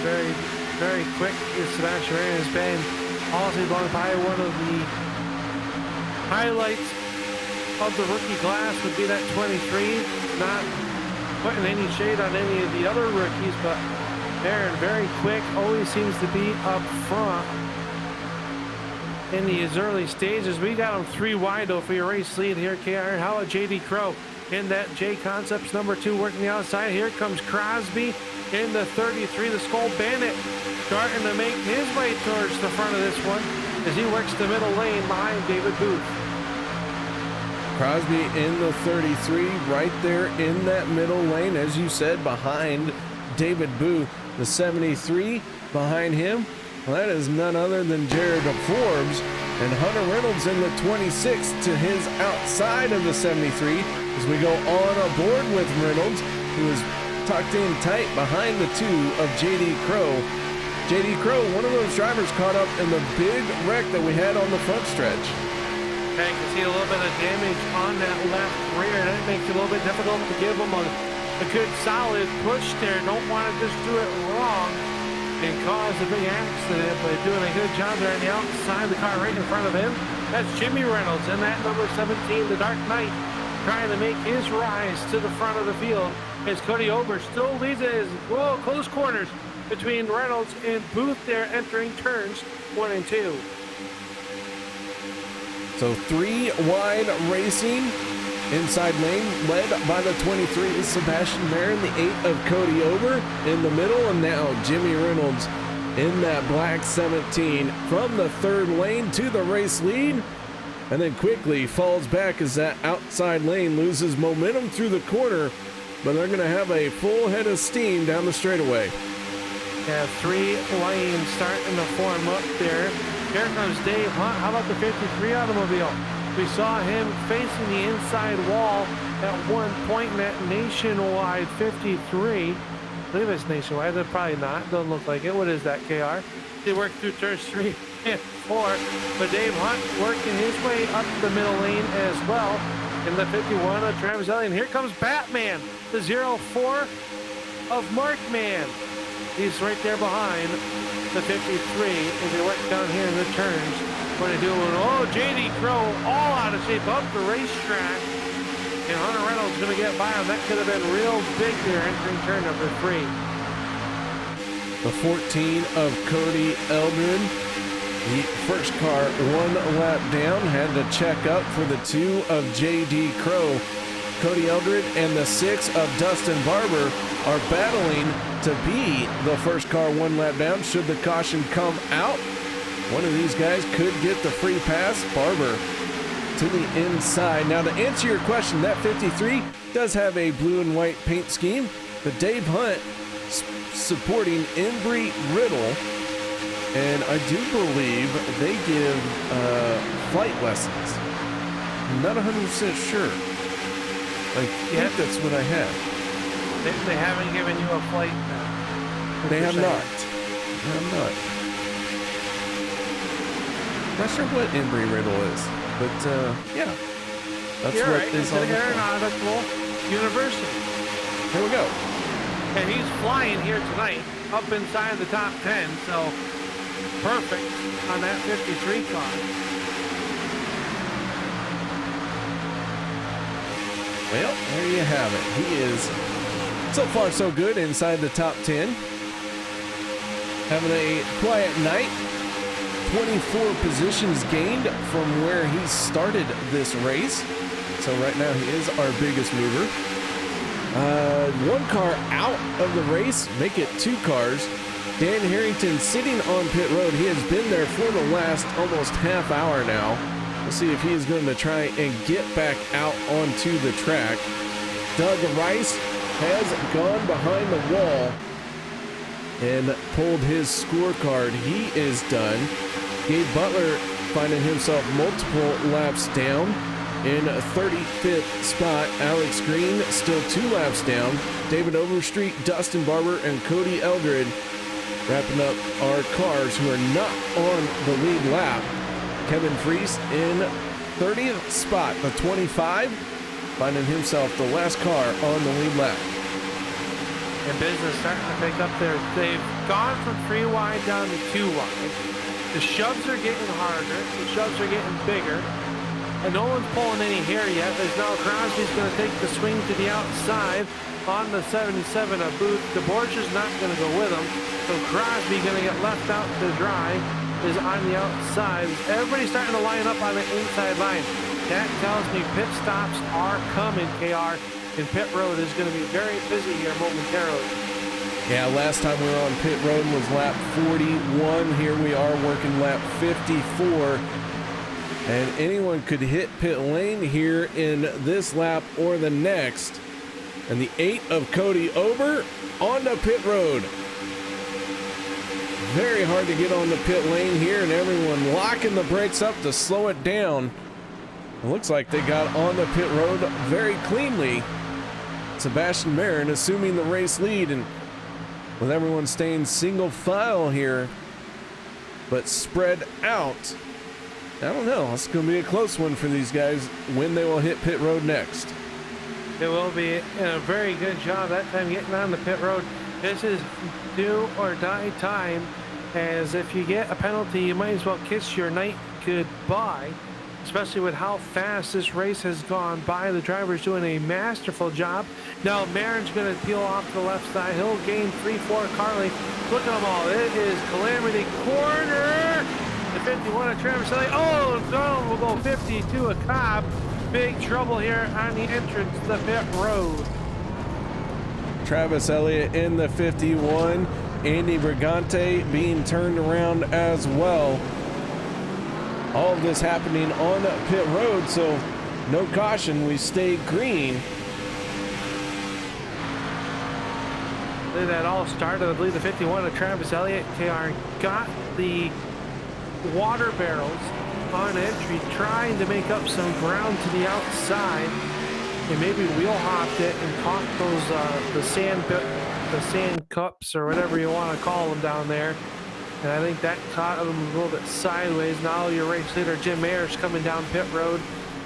Very, very quick. Sebastian Barron has been also going by. One of the highlights of the rookie class would be that 23. Not putting any shade on any of the other rookies, but Barron very quick, always seems to be up front in these early stages. We got him 3 wide though for your race lead here, KR. How about JD Crow in that J Concepts number 2 working the outside? Here comes Crosby in the 33, the Skull Bandit, starting to make his way towards the front of this one as he works the middle lane behind David Booth. Crosby in the 33, right there in that middle lane, as you said, behind David Booth. The 73 behind him, well, that is none other than Jared Forbes, and Hunter Reynolds in the 26 to his outside of the 73 as we go on aboard with Reynolds, who is tucked in tight behind the 2 of JD Crow. JD Crow, one of those drivers caught up in the big wreck that we had on the front stretch. Okay, you can see a little bit of damage on that left rear. That makes it a little bit difficult to give him a good solid push there. Don't want to just do it wrong and cause a big accident, but doing a good job there on the outside of the car right in front of him. That's Jimmy Reynolds in that number 17, the Dark Knight, trying to make his rise to the front of the field as Cody Over still leads it as close quarters between Reynolds and Booth there entering turns 1 and 2. So 3 wide racing. Inside lane led by the 23 is Sebastian Barron, the 8 of Cody Over in the middle, and now Jimmy Reynolds in that black 17 from the 3rd lane to the race lead, and then quickly falls back as that outside lane loses momentum through the corner, but they're going to have a full head of steam down the straightaway. Yeah, 3 lanes starting to form up there. Here comes Dave Hunt. How about the 53 automobile? We saw him facing the inside wall at one point in that nationwide 53. I believe it's nationwide. They're probably not. Doesn't look like it. What is that, KR? They work through turns 3 and 4. But Dave Hunt working his way up the middle lane as well in the 51 of Travis Elliott. And here comes Batman, the 04 of Markman. He's right there behind the 53 as they work down here in the turns. What are they doing? Oh, JD Crow all out of shape up the racetrack. And Hunter Reynolds going to get by him. That could have been real big there entering turn number 3. The 14 of Cody Eldred. The first car 1 lap down, had to check up for the 2 of JD Crow. Cody Eldred and the 6 of Dustin Barber are battling to be the first car 1 lap down should the caution come out. One of these guys could get the free pass. Barber to the inside. Now, to answer your question, that 53 does have a blue and white paint scheme, but Dave Hunt supporting Embry Riddle, and I do believe they give flight lessons. I'm not 100% sure. I think that's what I have. They haven't given you a flight. They have not. They have not. Not sure what Embry Riddle is, but yeah, that's You're what right. is It's on an the aeronautical university. Here we go. And he's flying here tonight, up inside the top 10, so perfect on that 53 car. Well, there you have it. He is so far so good inside the top 10. Having a quiet night. 24 positions gained from where he started this race. So right now he is our biggest mover. One car out of the race, make it 2 cars. Dan Harrington sitting on pit road. He has been there for the last almost half hour now. We'll see if he is going to try and get back out onto the track. Doug Rice has gone behind the wall and pulled his scorecard. He is done. Gabe Butler finding himself multiple laps down in 35th spot. Alex Green still 2 laps down. David Overstreet, Dustin Barber, and Cody Eldred wrapping up our cars who are not on the lead lap. Kevin Freese in 30th spot, the 25, finding himself the last car on the lead lap. And business starting to pick up there. They've gone from 3 wide down to 2 wide. The shoves are getting harder. The shoves are getting bigger. And no one's pulling any hair yet. As now Crosby's going to take the swing to the outside on the 77 of Booth. DeBorger's not going to go with him. So Crosby going to get left out to dry. Is on the outside. Everybody's starting to line up on the inside line. That tells me pit stops are coming, KR. And pit road is going to be very busy here momentarily. Yeah, last time we were on pit road was lap 41. Here we are working lap 54. And anyone could hit pit lane here in this lap or the next. And the 8 of Cody Ober on the pit road. Very hard to get on the pit lane here, and everyone locking the brakes up to slow it down. It looks like they got on the pit road very cleanly. Sebastian Marin assuming the race lead, and with everyone staying single file here, but spread out. I don't know. It's going to be a close one for these guys when they will hit pit road next. It will be a very good job that time getting on the pit road. This is do or die time, as if you get a penalty, you might as well kiss your night goodbye, especially with how fast this race has gone by. The driver's doing a masterful job. Now Marin's going to peel off the left side. He'll gain 3-4 Carly. Look at them all. It is Calamity Corner. The 51 of Travis Elliott. Oh, no, we'll go 52 of Cobb. Big trouble here on the entrance to the pit road. Travis Elliott in the 51. Andy Brigante being turned around as well. All of this happening on pit road, so no caution. We stay green. That all started, I believe, the 51 of Travis Elliott. KR got the water barrels on entry, trying to make up some ground to the outside, and maybe wheel hopped it and caught those the sand cups or whatever you want to call them down there. And I think that caught him a little bit sideways. Now your race leader Jim Mayer's coming down pit road,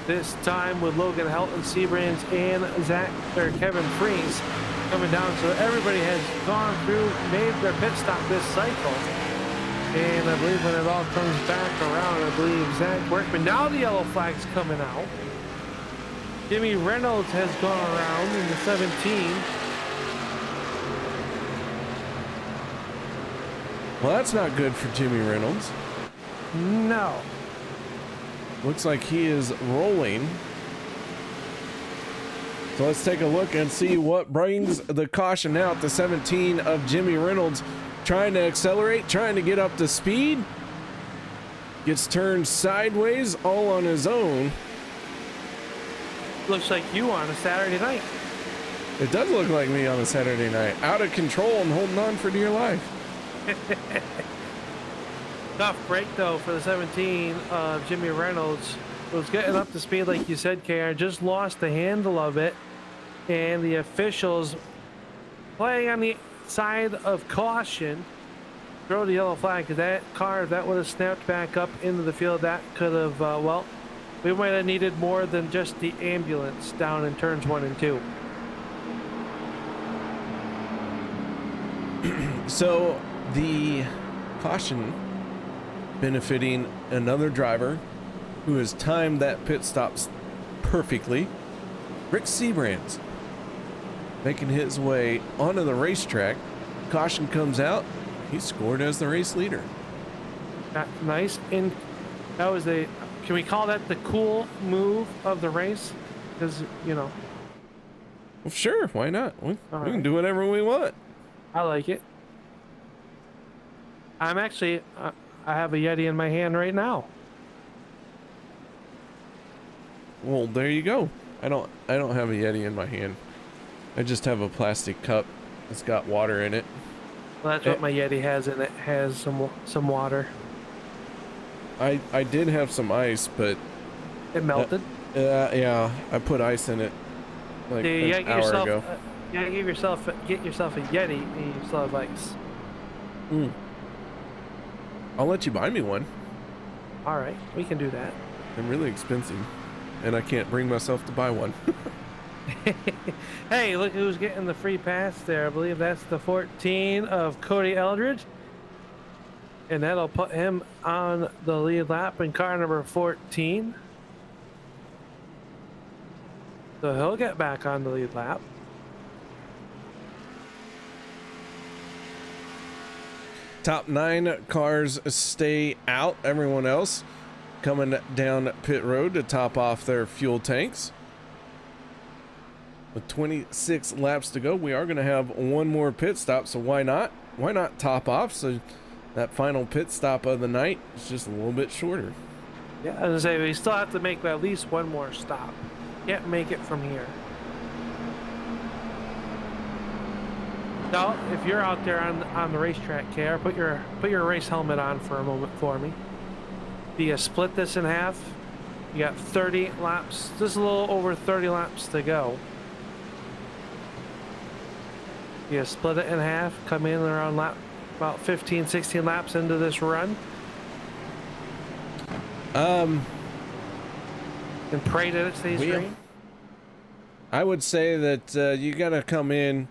this time with Logan Helton, Seabrands, and Kevin Freese coming down. So everybody has gone through, made their pit stop this cycle. And I believe when it all comes back around, I believe Zach Workman. Now the yellow flag's coming out. Jimmy Reynolds has gone around in the 17. Well, that's not good for Jimmy Reynolds. No. Looks like he is rolling. So let's take a look and see what brings the caution out. The 17 of Jimmy Reynolds trying to accelerate, trying to get up to speed. Gets turned sideways all on his own. Looks like you on a Saturday night. It does look like me on a Saturday night. Out of control and holding on for dear life. Tough break though for the 17 of Jimmy Reynolds. Was getting up to speed like you said, KR. Just lost the handle of it. And the officials playing on the side of caution. Throw the yellow flag, because that car, if that would have snapped back up into the field, that could have, well, we might have needed more than just the ambulance down in turns 1 and 2. So the caution benefiting another driver who has timed that pit stops perfectly. Rick Sebrands making his way onto the racetrack. Caution comes out. He scored as the race leader. Nice. And that was can we call that the cool move of the race? Because, you know. Well, sure. Why not? We All can right. do whatever we want. I like it. I'm actually, I have a Yeti in my hand right now. Well, there you go. I don't have a Yeti in my hand. I just have a plastic cup that's got water in it. Well, that's what my Yeti has in it. Has some water. I did have some ice, but It melted. yeah, I put ice in it like an hour ago. Get yourself a Yeti and you still have ice. I'll let you buy me one. All right, we can do that. They're really expensive, and I can't bring myself to buy one. Hey, look who's getting the free pass there. I believe that's the 14 of Cody Eldridge. And that'll put him on the lead lap in car number 14. So he'll get back on the lead lap. Top 9 cars stay out. Everyone else coming down pit road to top off their fuel tanks. With 26 laps to go, we are going to have one more pit stop, so why not? Why not top off? So that final pit stop of the night is just a little bit shorter. Yeah, as I say, we still have to make at least one more stop. Can't make it from here. Now, if you're out there on the racetrack, KR, put your race helmet on for a moment for me. Do you split this in half? You got 30 laps, just a little over 30 laps to go. You split it in half, come in around lap about 15, 16 laps into this run. And pray that it stays green. I would say that you got to come in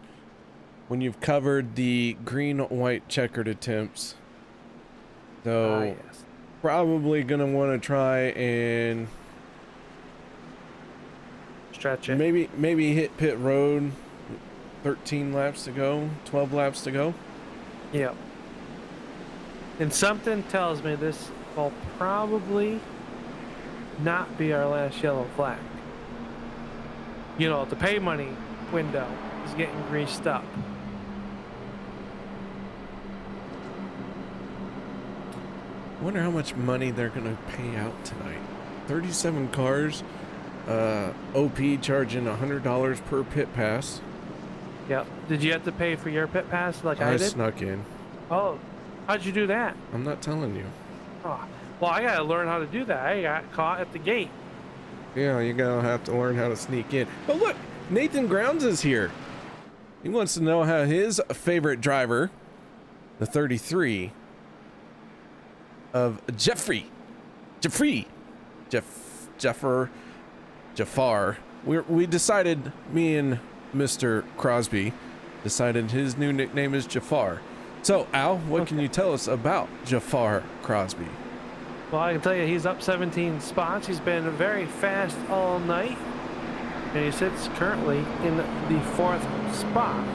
when you've covered the green-white checkered attempts. So Yes. probably going to want to try and Stretch it. maybe hit pit road. 13 laps to go, 12 laps to go. Yep. And something tells me this will probably not be our last yellow flag. You know, the pay money window is getting greased up. I wonder how much money they're going to pay out tonight. 37 cars, OP charging $100 per pit pass. Yep. Did you have to pay for your pit pass like I did? Snuck in. Oh, how'd you do that? I'm not telling you. Oh, well, I gotta learn how to do that. I got caught at the gate. Yeah, you're going to have to learn how to sneak in. Oh, look, Nathan Grounds is here. He wants to know how his favorite driver, the 33 of Jafar. We decided, me and Mr. Crosby decided his new nickname is Jafar. So, Al, what can you tell us about Jafar Crosby? Well, I can tell you he's up 17 spots. He's been very fast all night. And he sits currently in the 4th spot.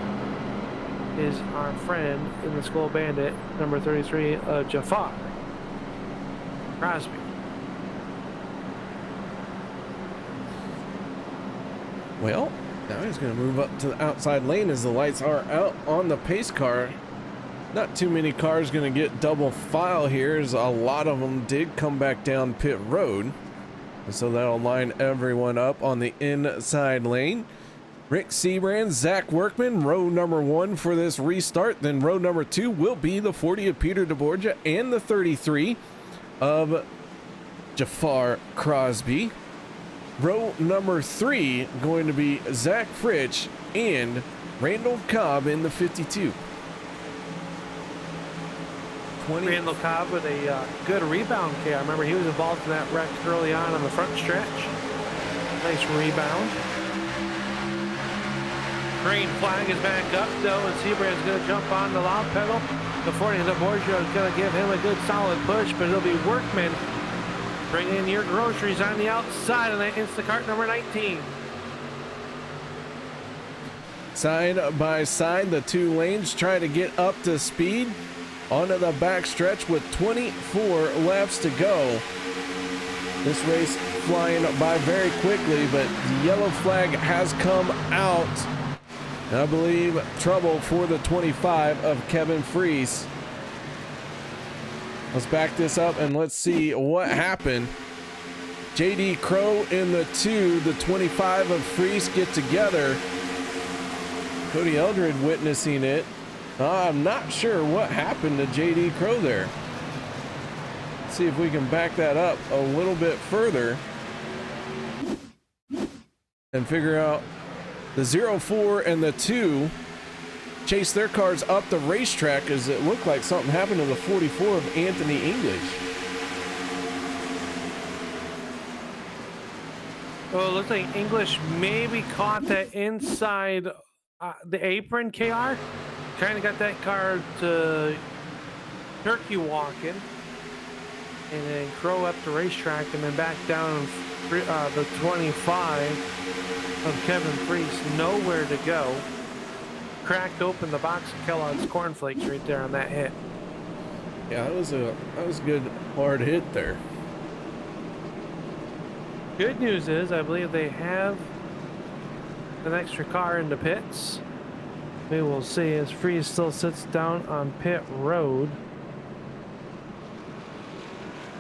Is our friend in the Skull Bandit, number 33, Jafar Crosby. Well, now he's going to move up to the outside lane as the lights are out on the pace car. Not too many cars going to get double file here, as a lot of them did come back down pit road. And so that'll line everyone up on the inside lane. Rick Seabrand, Zach Workman, row number 1 for this restart. Then row number 2 will be the 40 of Peter DeBorgia and the 33 of Jafar Crosby. Row number 3 going to be Zach Fritsch and Randall Cobb in the 52. Randall Cobb with a good rebound kick. I remember he was involved in that wreck early on the front stretch. Nice rebound. Green flag is back up though, and Seabrand's going to jump on the loud pedal. The 40 of Borgia is going to give him a good solid push, but it'll be Workman bringing in your groceries on the outside of that Instacart number 19. Side by side, the two lanes try to get up to speed onto the back stretch with 24 laps to go. This race flying by very quickly, but the yellow flag has come out. I believe trouble for the 25 of Kevin Fries. Let's back this up and let's see what happened. JD Crow in the 2, the 25 of Fries get together. Cody Eldred witnessing it. I'm not sure what happened to JD Crow there. Let's see if we can back that up a little bit further and figure out the 04 and the 2 chase their cars up the racetrack, as it looked like something happened to the 44 of Anthony English. Well, it looks like English maybe caught that inside the apron, KR. Kind of got that car to turkey walking, and then Crow up the racetrack, and then back down the 25 of Kevin Fries. Nowhere to go. Cracked open the box of Kellogg's cornflakes right there on that hit. Yeah, that was a good hard hit there. Good news is I believe they have an extra car in the pits. We will see as Fries still sits down on pit road.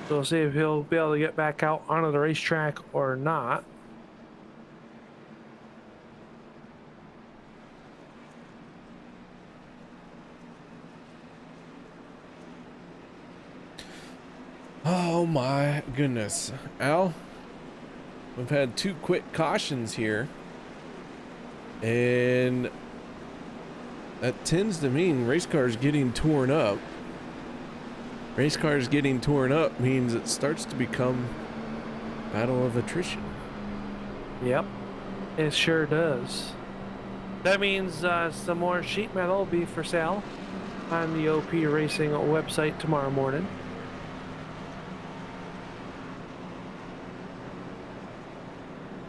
So we'll see if he'll be able to get back out onto the racetrack or not. Oh my goodness. Al, we've had 2 quick cautions here, and that tends to mean race cars getting torn up. Race cars getting torn up means it starts to become battle of attrition. Yep, it sure does. That means some more sheet metal will be for sale on the OP Racing website tomorrow morning.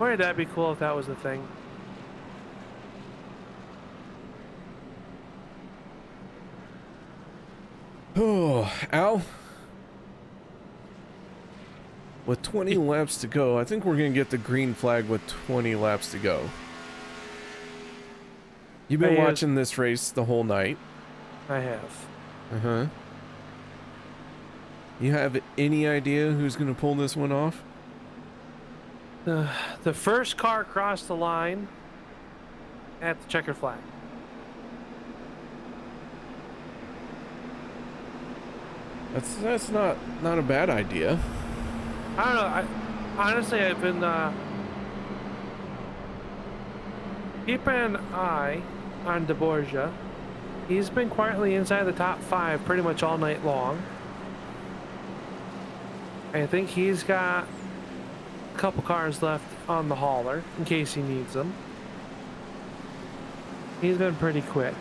Wouldn't that be cool if that was the thing? Oh, Al, with 20 laps to go, I think we're going to get the green flag with 20 laps to go. You've been watching this race the whole night. I have. Uh-huh. You have any idea who's going to pull this one off? The first car crossed the line at the checkered flag. That's not a bad idea. I don't know. Honestly, I've been keeping an eye on DeBorgia. He's been quietly inside the top 5 pretty much all night long. I think he's got a couple cars left on the hauler in case he needs them. He's been pretty quick.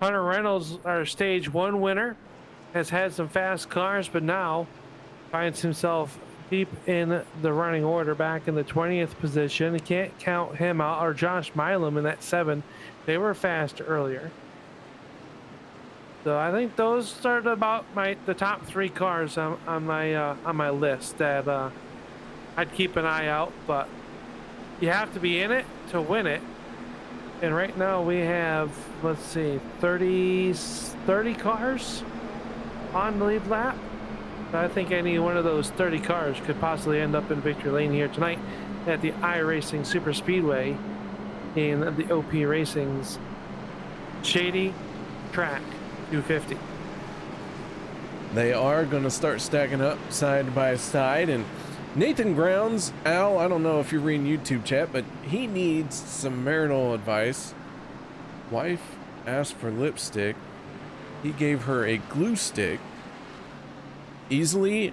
Hunter Reynolds, our stage 1 winner, has had some fast cars, but now finds himself deep in the running order, back in the 20th position. You can't count him out, or Josh Milam in that 7. They were fast earlier. So I think those are about the top 3 cars on my list that I'd keep an eye out. But you have to be in it to win it, And right now we have, let's see, 30 cars on the lead lap. I think any one of those 30 cars could possibly end up in victory lane here tonight at the iRacing Superspeedway in the OP Racing's Shady Track 250. They are going to start stacking up side by side, and Nathan Grounds, Al, I don't know if you're reading YouTube chat, but he needs some marital advice. Wife asked for lipstick. He gave her a glue stick. Easily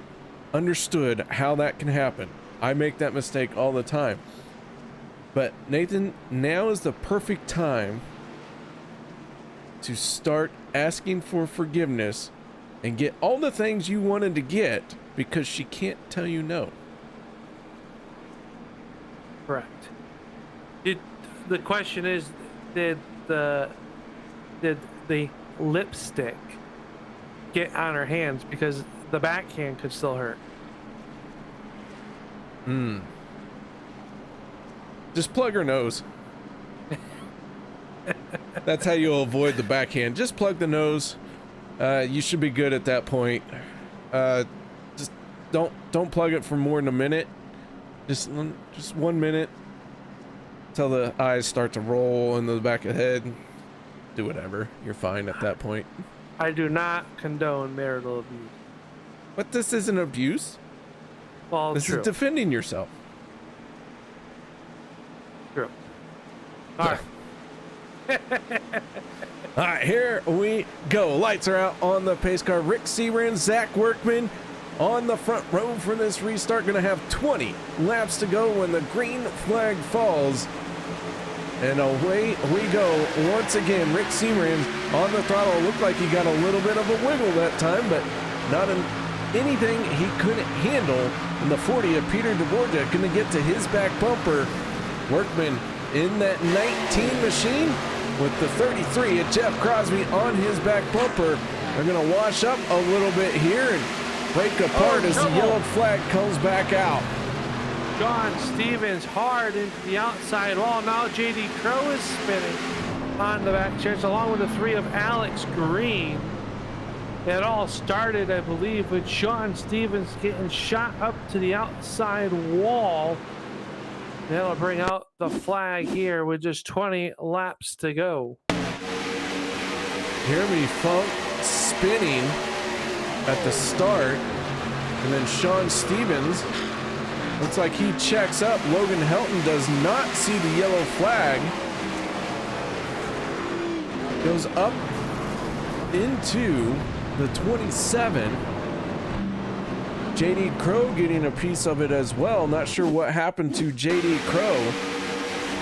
understood how that can happen. I make that mistake all the time. But Nathan, now is the perfect time to start asking for forgiveness and get all the things you wanted to get, because she can't tell you no. Correct. The question is, did the lipstick get on her hands? Because the backhand could still hurt. Just plug her nose. That's how you'll avoid the backhand. Just plug the nose. You should be good at that point. Just don't plug it for more than a minute. Just 1 minute till the eyes start to roll into the back of the head. Do whatever. You're fine at that point. I do not condone marital abuse. But this isn't abuse. Well, this true. is defending yourself. True. All right. All right, here we go. Lights are out on the pace car. Rick Seabrand, Zach Workman on the front row for this restart. Going to have 20 laps to go when the green flag falls. And away we go once again. Rick Seabrand on the throttle. Looked like he got a little bit of a wiggle that time, but not anything he couldn't handle. In the 40 of Peter Dvorak going to get to his back bumper. Workman in that 19 machine with the 33 of Jeff Crosby on his back bumper. They're going to wash up a little bit here and break apart as the yellow flag comes back out. John Stevens hard into the outside wall. Now JD Crow is spinning on the back stretch along with the 3 of Alex Green. It all started, I believe, with Sean Stevens getting shot up to the outside wall. That'll bring out the flag here with just 20 laps to go. Jeremy Funk spinning at the start, and then Sean Stevens looks like he checks up. Logan Helton does not see the yellow flag. Goes up into the 27. JD Crow getting a piece of it as well. Not sure what happened to JD Crow,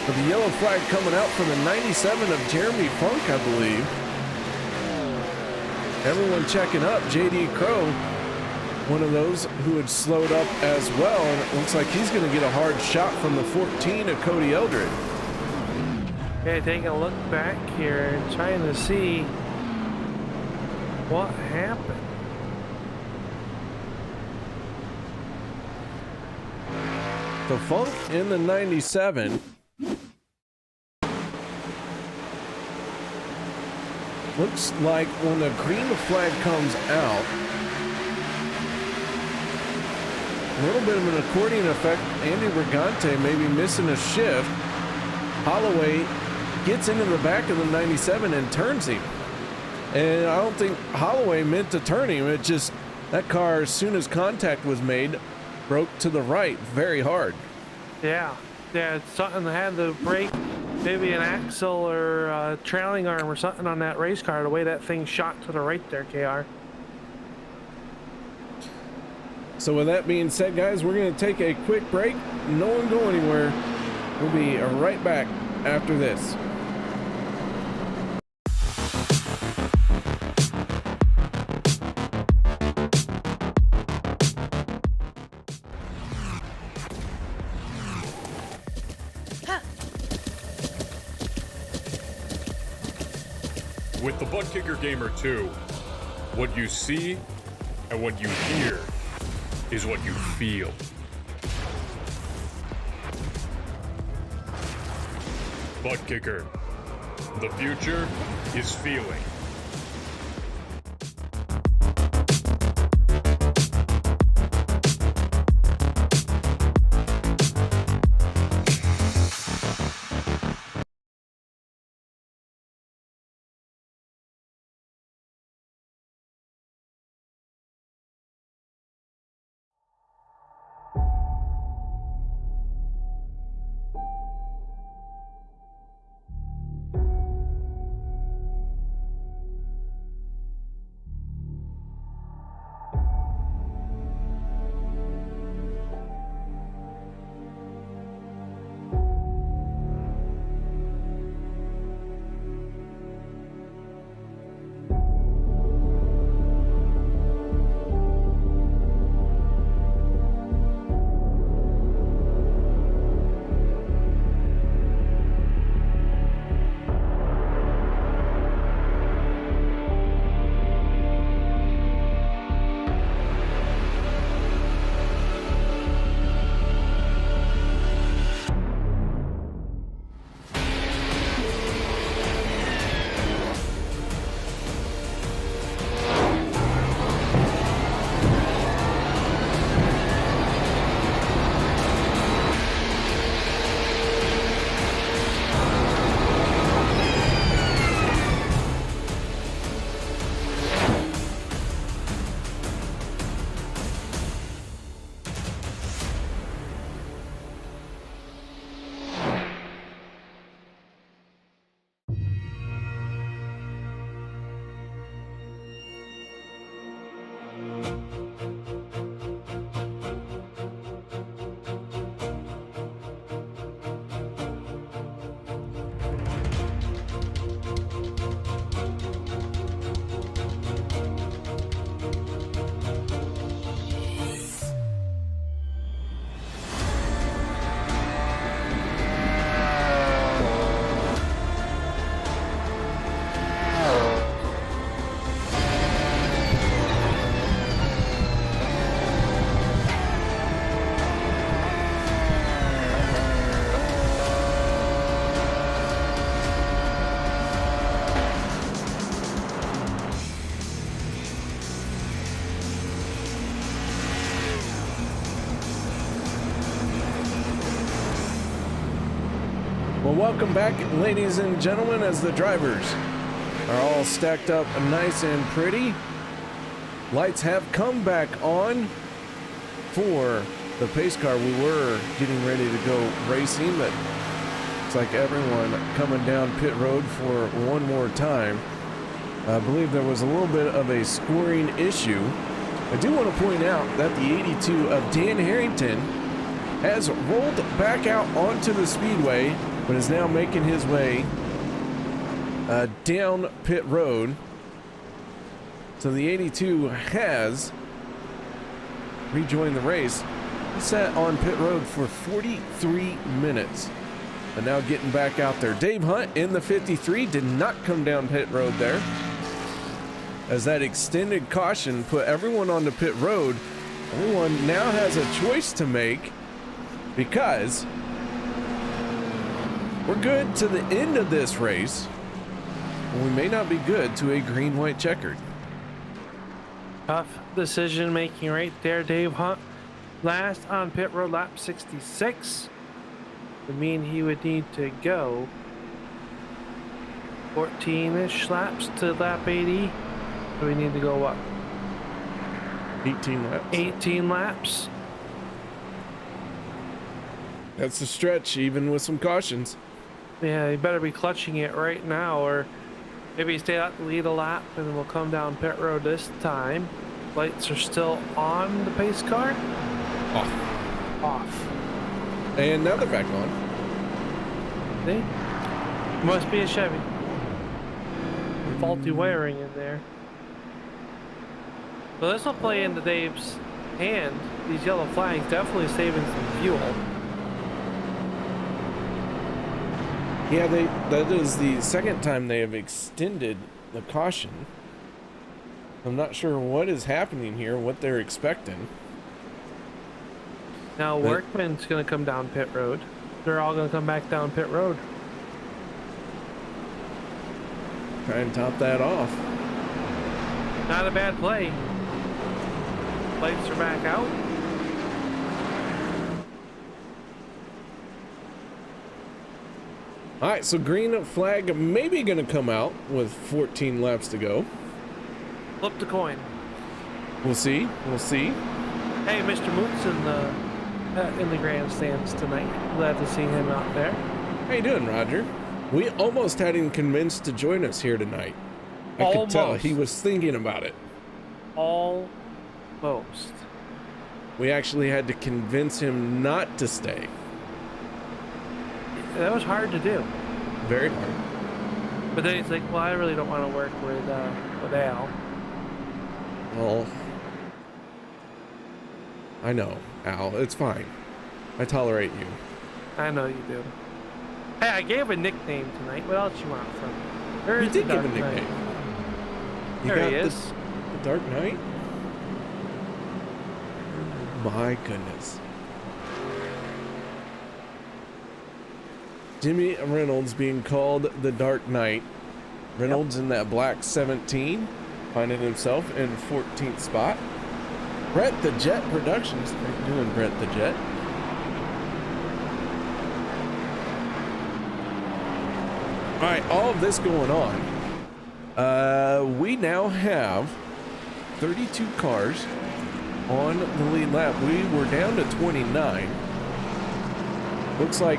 but the yellow flag coming out for the 97 of Jeremy Funk, I believe. Everyone checking up. JD Crow, one of those who had slowed up as well, and it looks like he's going to get a hard shot from the 14 of Cody Eldred. Okay, taking a look back here and trying to see what happened. The Funk in the 97. Looks like when the green flag comes out, a little bit of an accordion effect. Andy Brigante maybe missing a shift. Holloway gets into the back of the 97 and turns him. And I don't think Holloway meant to turn him. It just, that car, as soon as contact was made, broke to the right very hard. Yeah, it's something that had to break, maybe an axle or a trailing arm or something on that race car, the way that thing shot to the right there, KR. So with that being said, guys, we're going to take a quick break. No one go anywhere. We'll be right back after this. With the Butt Kicker Gamer 2, what you see and what you hear is what you feel. Butt Kicker, The future is feeling. Well, welcome back, ladies and gentlemen, as the drivers are all stacked up nice and pretty. Lights have come back on for the pace car. We were getting ready to go racing, but it's like everyone coming down pit road for one more time. I believe there was a little bit of a scoring issue. I do want to point out that the 82 of Dan Harrington has rolled back out onto the speedway, but is now making his way down pit road. So the 82 has rejoined the race. He sat on pit road for 43 minutes, but now getting back out there. Dave Hunt in the 53 did not come down pit road there, as that extended caution put everyone onto pit road. Everyone now has a choice to make, because we're good to the end of this race, and we may not be good to a green-white checkered. Tough decision making right there, Dave Hunt. Last on pit road, lap 66. Would mean he would need to go 14-ish laps to lap 80. So we need to go what? 18 laps. 18 laps. That's a stretch, even with some cautions. Yeah, you better be clutching it right now, or maybe stay out to lead a lap and we'll come down pit road this time. Lights are still on the pace car. Off. And now they're back on. See? Must be a Chevy. Faulty wiring in there. So this will play into Dave's hand. These yellow flags definitely saving some fuel. Yeah, that is the second time they have extended the caution. I'm not sure what is happening here, what they're expecting. Now Workman's going to come down pit road. They're all going to come back down pit road. Try and top that off. Not a bad play. Lights are back out. All right, so green flag maybe going to come out with 14 laps to go. Flip the coin. We'll see. We'll see. Hey, Mr. Moot's in the grandstands tonight. Glad to see him out there. How you doing, Roger? We almost had him convinced to join us here tonight. I could tell he was thinking about it. Almost. We actually had to convince him not to stay. That was hard to do. Very hard. But then he's like, well, I really don't want to work with Al. Well, I know, Al. It's fine. I tolerate you. I know you do. Hey, I gave a nickname tonight. What else you want from me? You did give a nickname. You there he got is. The Dark Knight? My goodness. Jimmy Reynolds being called the Dark Knight. Reynolds in that black 17, finding himself in 14th spot. Brett the Jet Productions. How you doing, Brett the Jet? All right, all of this going on. We now have 32 cars on the lead lap. We were down to 29. Looks like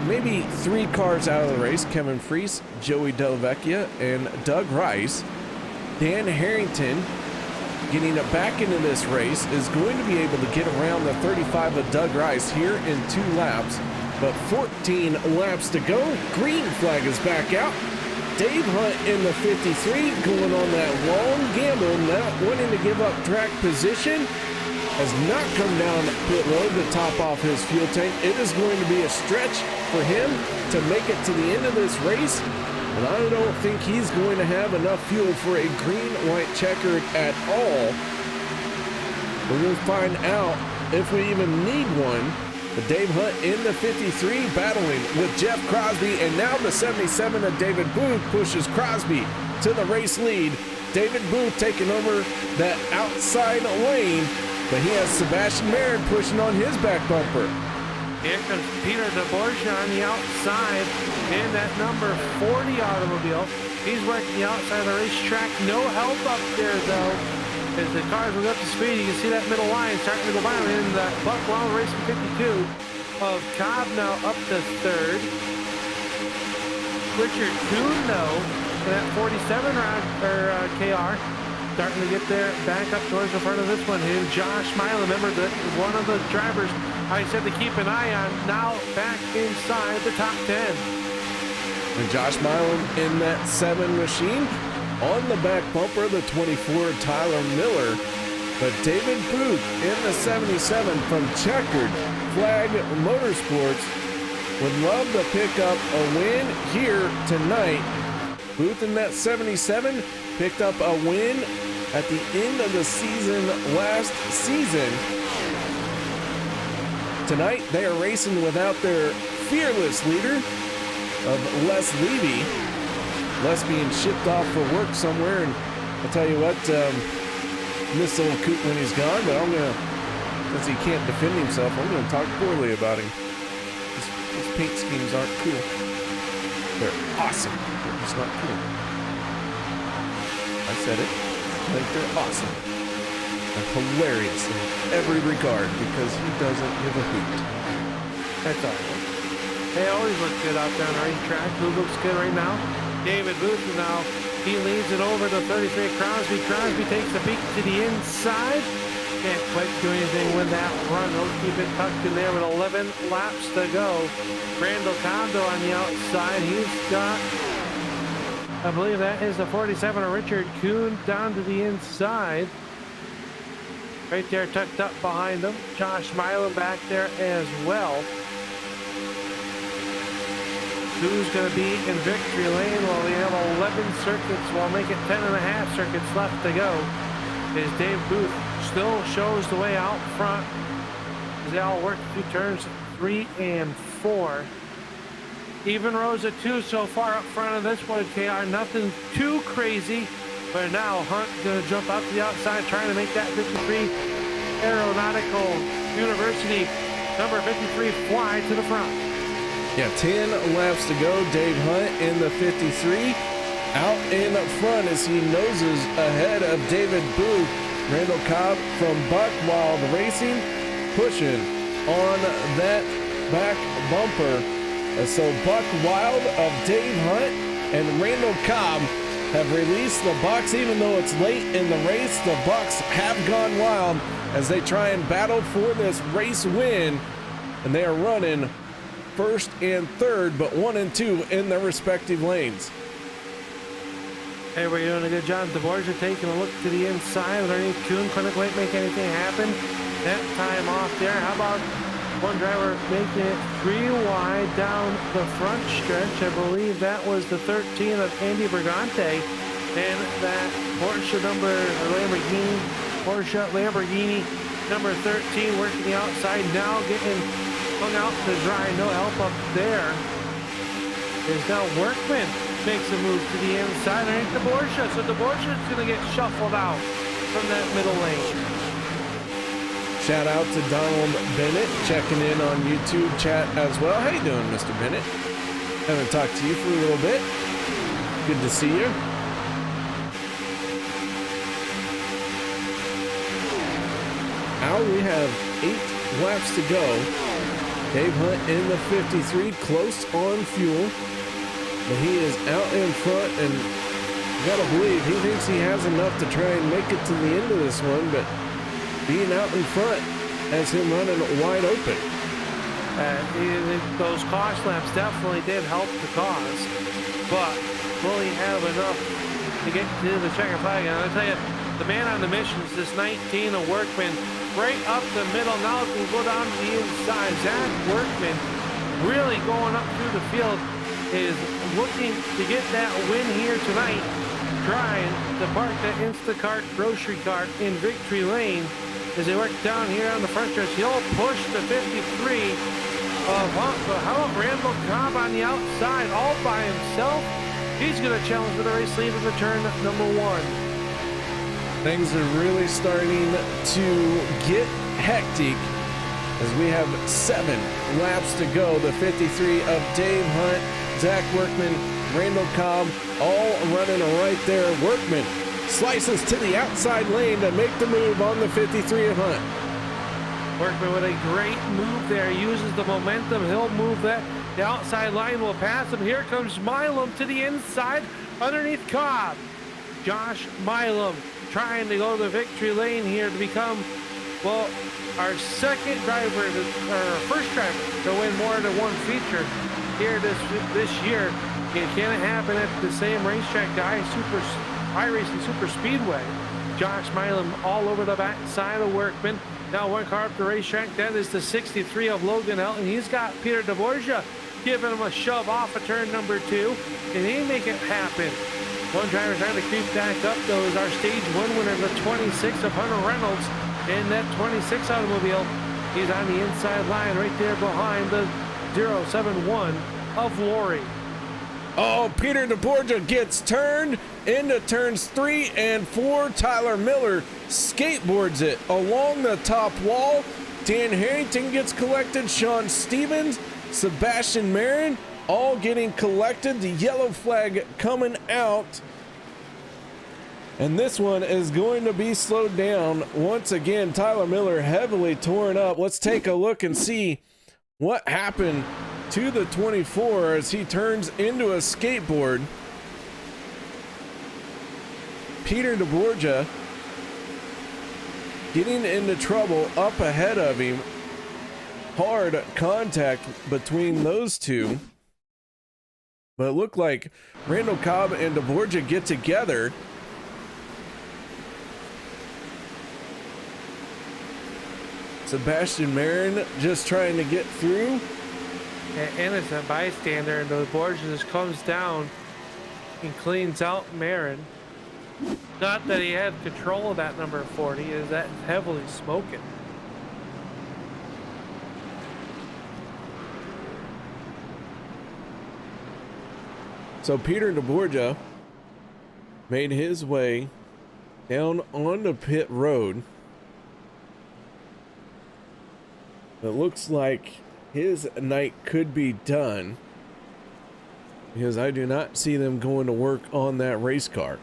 maybe 3 cars out of the race. Kevin Freese, Joey Delavecchia, and Doug Rice. Dan Harrington getting back into this race is going to be able to get around the 35 of Doug Rice here in 2 laps. But 14 laps to go. Green flag is back out. Dave Hunt in the 53 going on that long gamble, not wanting to give up track position. Has not come down pit road to top off his fuel tank. It is going to be a stretch for him to make it to the end of this race. And I don't think he's going to have enough fuel for a green-white checkered at all. But we'll find out if we even need one. But Dave Hunt in the 53 battling with Jeff Crosby, and now the 77 of David Booth pushes Crosby to the race lead. David Booth taking over that outside lane, but he has Sebastian Marin pushing on his back bumper. Here comes Peter DeBorgia on the outside in that number 40 automobile. He's working the outside of the racetrack. No help up there, though. As the cars move up to speed, you can see that middle line starting to go by in the Buck Wild Racing 52 of Cobb now up to 3rd. Richard Kuhn, though, in that 47 round KR, starting to get there back up towards the front of this one. And Josh Milan, remember that one of the drivers I said to keep an eye on, now back inside the top 10. And Josh Milan in that 7 machine. On the back bumper, the 24, Tyler Miller. But David Booth in the 77 from Checkered Flag Motorsports would love to pick up a win here tonight. Booth in that 77 picked up a win at the end of the season last season. Tonight, they are racing without their fearless leader of Les Levy. Les being shipped off for work somewhere, and I'll tell you what, miss old Coot when he's gone, but I'm gonna, since he can't defend himself, I'm gonna talk poorly about him. His paint schemes aren't cool. They're awesome. They're just not cool. I said it. I think they're awesome. They're hilarious in every regard because he doesn't give a hoot. That's all right. They always look good out there on the racetrack. Who looks good right now? David Booth now, he leads it over to 33 Crosby. Crosby takes a peek to the inside. Can't quite do anything with that run. He'll keep it tucked in there with 11 laps to go. Randall Condo on the outside. He's got, I believe that is the 47 of Richard Kuhn down to the inside. Right there tucked up behind him. Josh Milan back there as well. Who's going to be in victory lane? Well, we have 11 circuits. We'll make it 10.5 circuits left to go. As Dave Booth still shows the way out front as they all work through turns 3 and 4. Even rows of 2 so far up front of this one, KR. Nothing too crazy. But now Hunt going to jump out to the outside, trying to make that 53 Aeronautical University number 53 fly to the front. Yeah, 10 laps to go. Dave Hunt in the 53. Out in front as he noses ahead of David Booth. Randall Cobb from Buck Wild Racing pushing on that back bumper. So Buck Wild of Dave Hunt and Randall Cobb have released the Bucks. Even though it's late in the race, the Bucks have gone wild as they try and battle for this race win. And they are running first and third, but 1 and 2 in their respective lanes. Hey, we're doing a good job. Dvorak taking a look to the inside. Underneath Kuhn couldn't quite make anything happen. That time off there. How about one driver making it 3 wide down the front stretch? I believe that was the 13 of Andy Brigante. And that Porsche Lamborghini number 13 working the outside, now getting hung out to dry. No help up there. Is now Workman makes a move to the inside. I think Dvorak. So Dvorak is going to get shuffled out from that middle lane. Shout out to Donald Bennett checking in on YouTube chat as well. How you doing, Mr. Bennett? Haven't talked to you for a little bit. Good to see you. Now we have 8 laps to go. Dave Hunt in the 53, close on fuel. But he is out in front, and you gotta believe he thinks he has enough to try and make it to the end of this one, but being out in front has him running wide open. Those caution laps definitely did help the cause, but will he have enough to get to the checkered flag? And I'll tell you, the man on the mission is this 19 of Workman, right up the middle. Now can go down to the inside. Zach Workman really going up through the field, is looking to get that win here tonight, trying to park that Instacart grocery cart in victory lane as they work down here on the front stretch. He'll push the 53 of Hunt, but how about Randall Cobb on the outside all by himself? He's going to challenge for the race lead of the turn number 1. Things are really starting to get hectic as we have 7 laps to go. The 53 of Dave Hunt, Zach Workman, Randall Cobb, all running right there. Workman slices to the outside lane to make the move on the 53 of Hunt. Workman with a great move there, uses the momentum. He'll move that. The outside line will pass him. Here comes Milam to the inside underneath Cobb. Josh Milam trying to go to the victory lane here to become, well, our second driver, our first driver to win more than one feature here this year. It can't happen at the same racetrack, guys. iRacing Superspeedway. Josh Milam all over the back side of Workman. Now one car up the racetrack. That is the 63 of Logan Elton. He's got Peter Dvorak giving him a shove off of turn number 2. Can he make it happen? One driver trying to creep back up, though, is our stage 1 winner, the 26 of Hunter Reynolds. In that 26 automobile, he's on the inside line right there behind the 071 of Lori. Oh, Peter Dvorak gets turned into turns 3 and 4. Tyler Miller skateboards it along the top wall. Dan Harrington gets collected. Sean Stevens, Sebastian Marin, all getting collected. The yellow flag coming out. And this one is going to be slowed down. Once again, Tyler Miller heavily torn up. Let's take a look and see what happened to the 24 as he turns into a skateboard. Peter Dvorak getting into trouble up ahead of him. Hard contact between those two. But it looked like Randall Cobb and Dvorak get together. Sebastian Marin just trying to get through. And it's a bystander, and Dvorak just comes down and cleans out Marin. Not that he had control of that number 40, is that heavily smoking. So Peter DeBorgia made his way down onto pit road. It looks like his night could be done because I do not see them going to work on that race car.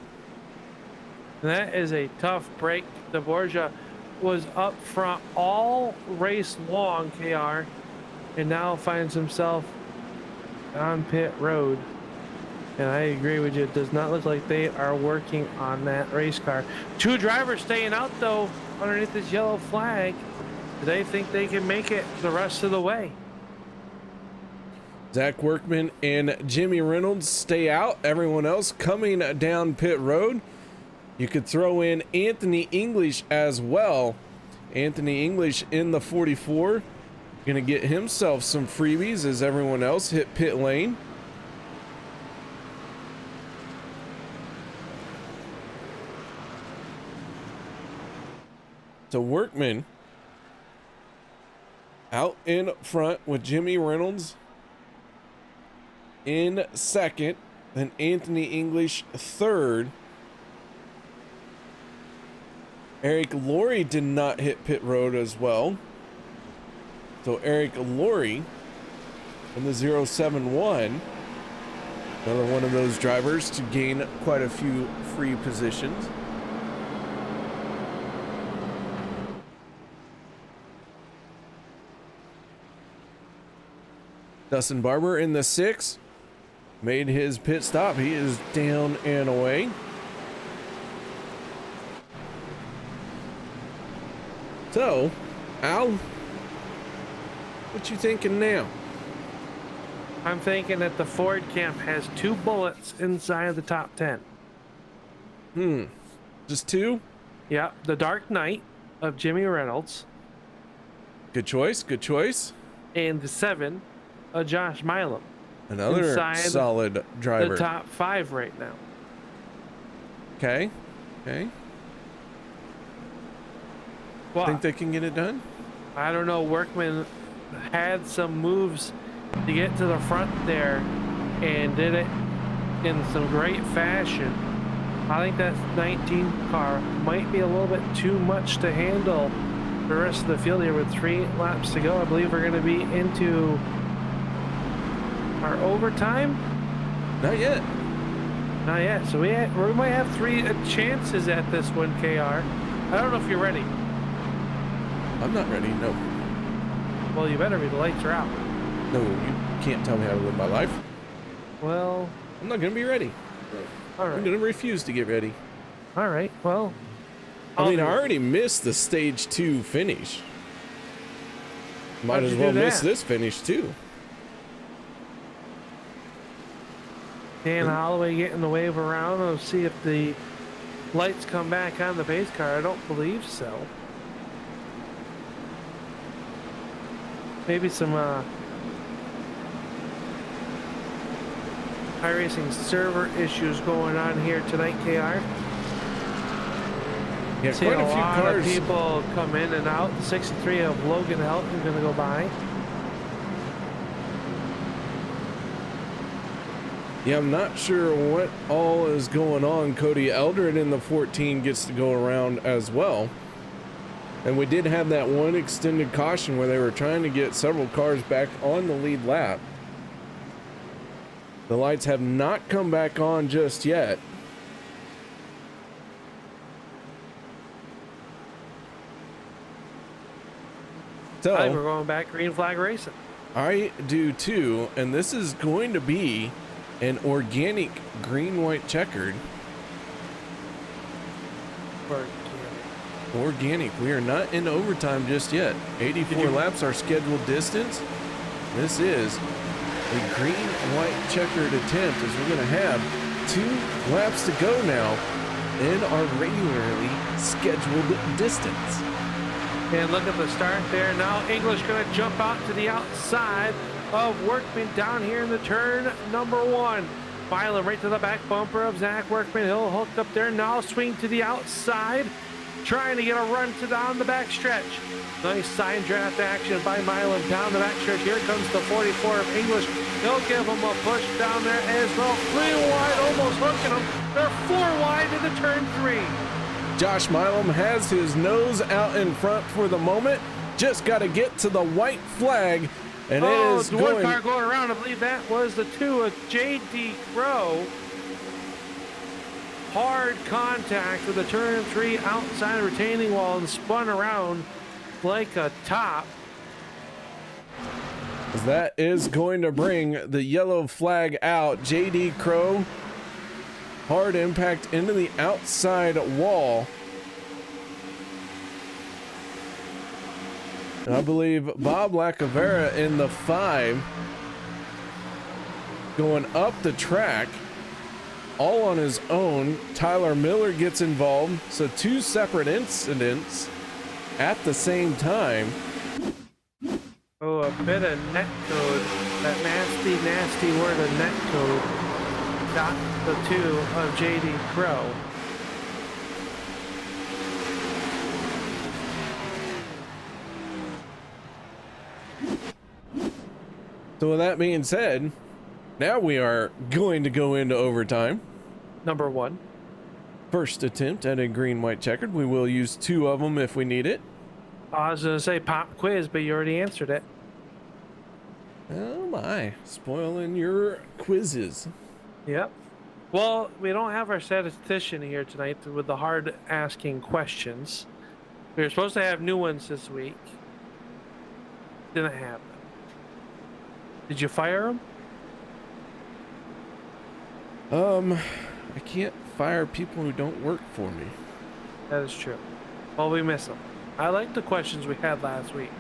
That is a tough break. DeBorgia was up front all race long, KR, and now finds himself on pit road. And I agree with you. It does not look like they are working on that race car. Two drivers staying out, though, underneath this yellow flag. Do they think they can make it the rest of the way? Zach Workman and Jimmy Reynolds stay out. Everyone else coming down pit road. You could throw in Anthony English as well. Anthony English in the 44. Gonna get himself some freebies as everyone else hit pit lane. So Workman out in front with Jimmy Reynolds in second, then Anthony English third. Eric Laurie did not hit pit road as well. So Eric Laurie in the 071, another one of those drivers to gain quite a few free positions. Dustin Barber in the 6 made his pit stop. He is down and away. So, Al, what you thinking now? I'm thinking that the Ford camp has 2 bullets inside of the top 10. Just 2? Yeah, the Dark Knight of Jimmy Reynolds. Good choice, good choice. And the 7 of Josh Milam. Another solid driver. The top 5 right now. Okay, okay. Well, Think they can get it done? I don't know. Workman had some moves to get to the front there and did it in some great fashion. I think that 19 car might be a little bit too much to handle the rest of the field here with 3 laps to go. I believe we're going to be into our overtime. Not yet. Not yet. So we might have 3 chances at this one, KR. I don't know if you're ready. I'm not ready, no. Well, you better be. The lights are out. No, you can't tell me how to live my life. Well, I'm not gonna be ready. all right. I'm gonna refuse to get ready. All right. Well, I mean, I already missed the stage 2 finish. Might How'd as you well do miss that? this finish too. Dan Holloway getting the wave around. We'll see if the lights come back on the base car. I don't believe so. Maybe some iRacing server issues going on here tonight, KR. Yeah, See quite a a few lot cars. of people come in and out. The 63 of Logan Helton is going to go by. Yeah, I'm not sure what all is going on. Cody Eldred in the 14 gets to go around as well. And we did have that one extended caution where they were trying to get several cars back on the lead lap. The lights have not come back on just yet. So, I think we're going back green flag racing. I do too, and this is going to be an organic green-white checkered. Organic. We are not in overtime just yet. 84 laps our scheduled distance. This is a green-white checkered attempt as we're going to have 2 laps to go now in our regularly scheduled distance. And look at the start there. Now English going to jump out to the outside of Workman down here in the turn number 1. Milam right to the back bumper of Zach Workman. He'll hook up there. Now swing to the outside trying to get a run to down the backstretch. Nice side draft action by Milam down the backstretch. Here comes the 44 of English. They'll give him a push down there as well. 3 wide, almost hooking them. They're 4 wide into turn 3. Josh Milam has his nose out in front for the moment. Just got to get to the white flag, and it is the going. one car going around. I believe that was the 2 of J.D. Crow. Hard contact with the turn 3 outside the retaining wall and spun around like a top. That is going to bring the yellow flag out. J.D. Crow, hard impact into the outside wall. And I believe Bob Lacavera in the 5 going up the track all on his own. Tyler Miller gets involved, so 2 separate incidents at the same time. Oh, a bit of net code. That nasty, nasty word of net code got the 2 of J.D. Crow. So with that being said, now we are going to go into overtime. Number 1. First attempt at a green-white checkered. We will use 2 of them if we need it. I was going to say pop quiz, but you already answered it. Oh my, spoiling your quizzes. Yep. Well, we don't have our statistician here tonight with the hard asking questions. We were supposed to have new ones this week. Didn't happen. Did you fire him? I can't fire people who don't work for me. That is true. Well, we miss him. I like the questions we had last week.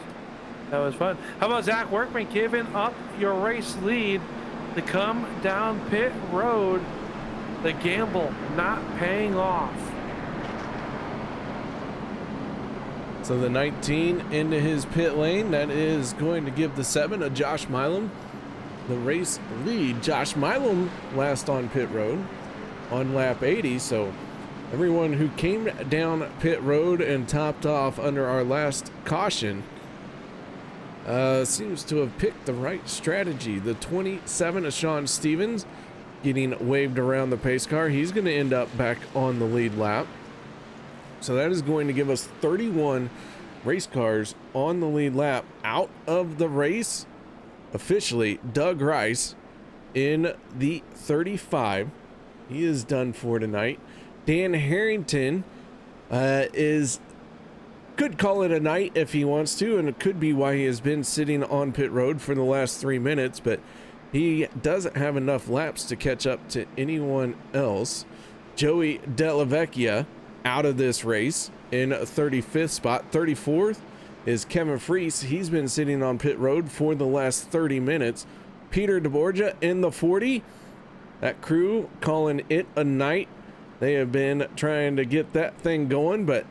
That was fun. How about Zach Workman giving up your race lead to come down pit road? The gamble not paying off. So the 19 into his pit lane. That is going to give the 7 of Josh Milam the race lead. Josh Milam last on pit road on lap 80. So everyone who came down pit road and topped off under our last caution seems to have picked the right strategy. The 27 of Sean Stevens getting waved around the pace car. He's going to end up back on the lead lap. So that is going to give us 31 race cars on the lead lap. Out of the race, officially, Doug Rice in the 35. He is done for tonight. Dan Harrington could call it a night if he wants to, and it could be why he has been sitting on pit road for the last 3 minutes, but he doesn't have enough laps to catch up to anyone else. Joey Delavecchia out of this race in 35th spot. 34th is Kevin Freese. He's been sitting on pit road for the last 30 minutes. Peter DeBorgia in the 40. That crew calling it a night. They have been trying to get that thing going, but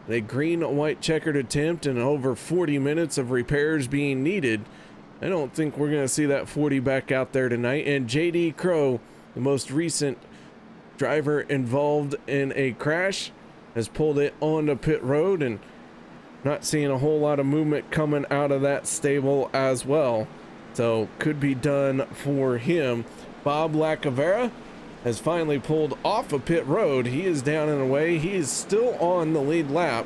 a green-white checkered attempt and over 40 minutes of repairs being needed. I don't think we're going to see that 40 back out there tonight. And J.D. Crow, the most recent driver involved in a crash, has pulled it onto pit road, and not seeing a whole lot of movement coming out of that stable as well. So could be done for him. Bob Lacavera has finally pulled off of pit road. He is down and away. He is still on the lead lap.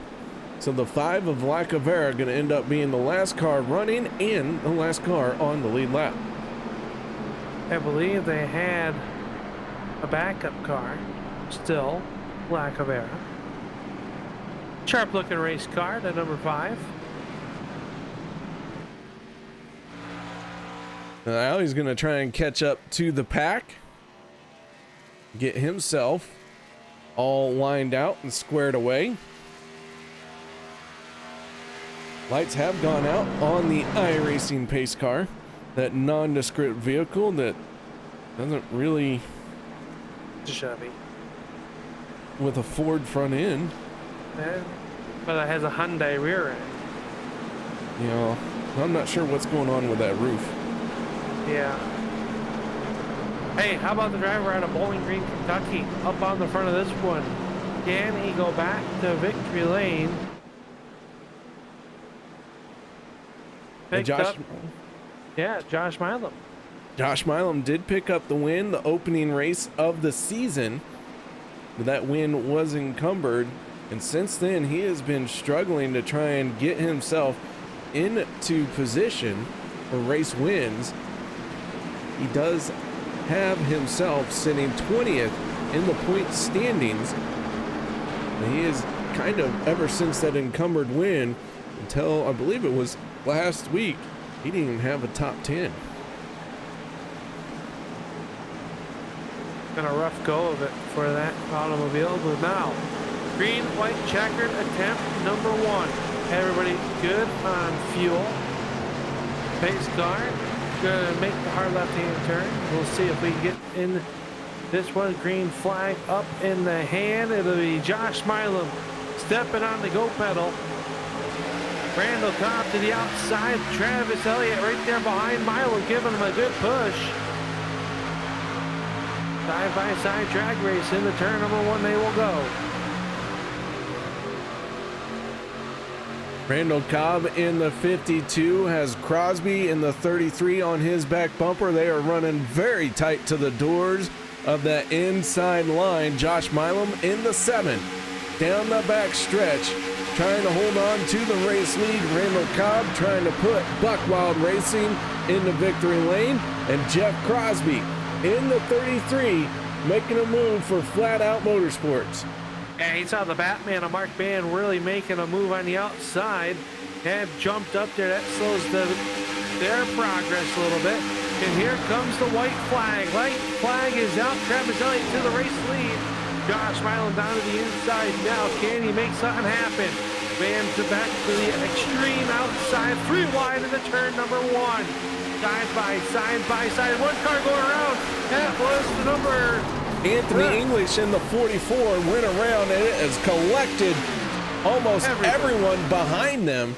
So the 5 of Lacavera going to end up being the last car running and the last car on the lead lap. I believe they had a backup car, still Lacavera. Sharp looking race car at number 5. Now he's going to try and catch up to the pack. Get himself all lined out and squared away. Lights have gone out on the iRacing pace car, that nondescript vehicle that doesn't really, Chevy with a Ford front end. Yeah, but it has a Hyundai rear end. You know, I'm not sure what's going on with that roof. Yeah. Hey, how about the driver out of Bowling Green, Kentucky, up on the front of this one? Can he go back to victory lane? And Picked up. Yeah, Josh Milam. Josh Milam did pick up the win, the opening race of the season. But that win was encumbered, and since then he has been struggling to try and get himself into position for race wins. He does have himself sitting 20th in the point standings. And he is kind of, ever since that encumbered win until I believe it was last week, he didn't even have a top 10. Been a rough go of it for that automobile, but now green, white, checkered attempt number 1. Everybody good on fuel. Pace car, gonna make the hard left-hand turn. We'll see if we can get in this one. Green flag up in the hand. It'll be Josh Milam stepping on the go pedal. Randall Cobb to the outside. Travis Elliott right there behind Milam, giving him a good push. Side-by-side drag race in the turn number 1 they will go. Randall Cobb in the 52 has Crosby in the 33 on his back bumper. They are running very tight to the doors of that inside line. Josh Milam in the 7 down the back stretch, trying to hold on to the race lead. Randall Cobb trying to put Buckwild Racing into victory lane, and Jeff Crosby in the 33 making a move for Flat Out Motorsports. Yeah, he saw the Batman of Mark Band really making a move on the outside. Have jumped up there. That slows their progress a little bit. And here comes the white flag. White flag is out. Travis Elliott to the race lead. Josh Milam down to the inside now. Can he make something happen? Van to back to the extreme outside. 3 wide in the turn number 1. Side by side. One car going around. That was the number. Anthony English in the 44 went around, and it has collected almost everyone behind them.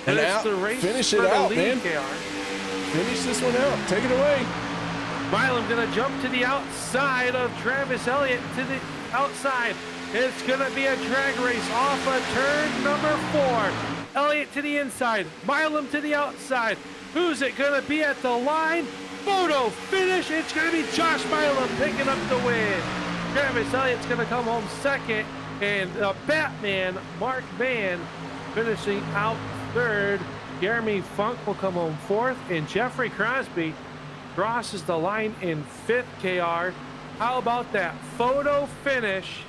And out, finish it out, man. Finish this one out. Take it away. Milam gonna jump to the outside of Travis Elliott to the outside. It's gonna be a drag race off of turn number 4. Elliott to the inside, Milam to the outside. Who's it gonna be at the line? Photo finish. It's gonna be Josh Milam picking up the win. Travis Elliott's gonna come home second, and the Batman, Mark Van, finishing out third. Jeremy Funk will come home 4th, and Jeffrey Crosby crosses the line in 5th, KR. How about that photo finish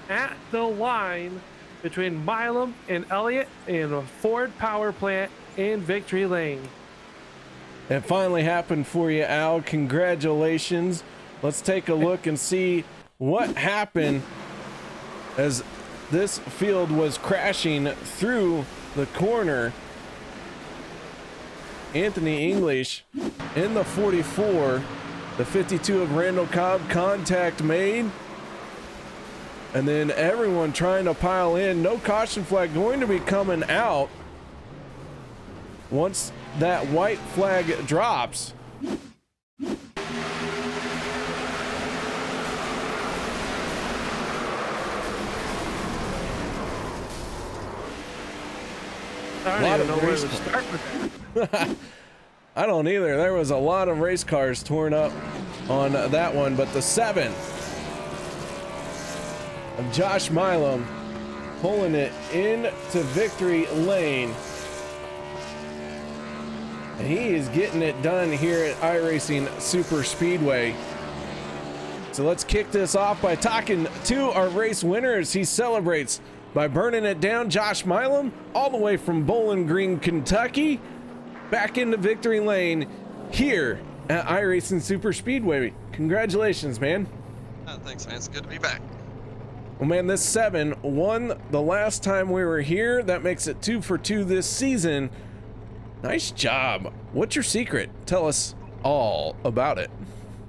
at the line between Milam and Elliott in a Ford power plant in victory lane? It finally happened for you, Al. Congratulations. Let's take a look and see what happened as this field was crashing through the corner. Anthony English in the 44, the 52 of Randall Cobb, contact made. And then everyone trying to pile in. No caution flag going to be coming out once that white flag drops. I don't even know where to start with that. I don't either. There was a lot of race cars torn up on that one, but the 7 of Josh Milam pulling it into victory lane. And he is getting it done here at iRacing Superspeedway. So let's kick this off by talking to our race winners. He celebrates by burning it down. Josh Milam, all the way from Bowling Green, Kentucky, back into victory lane here at iRacing Superspeedway. Congratulations, man. Thanks, man. It's good to be back. Well, man, this 7 won the last time we were here. That makes it 2 for 2 this season. Nice job. What's your secret? Tell us all about it.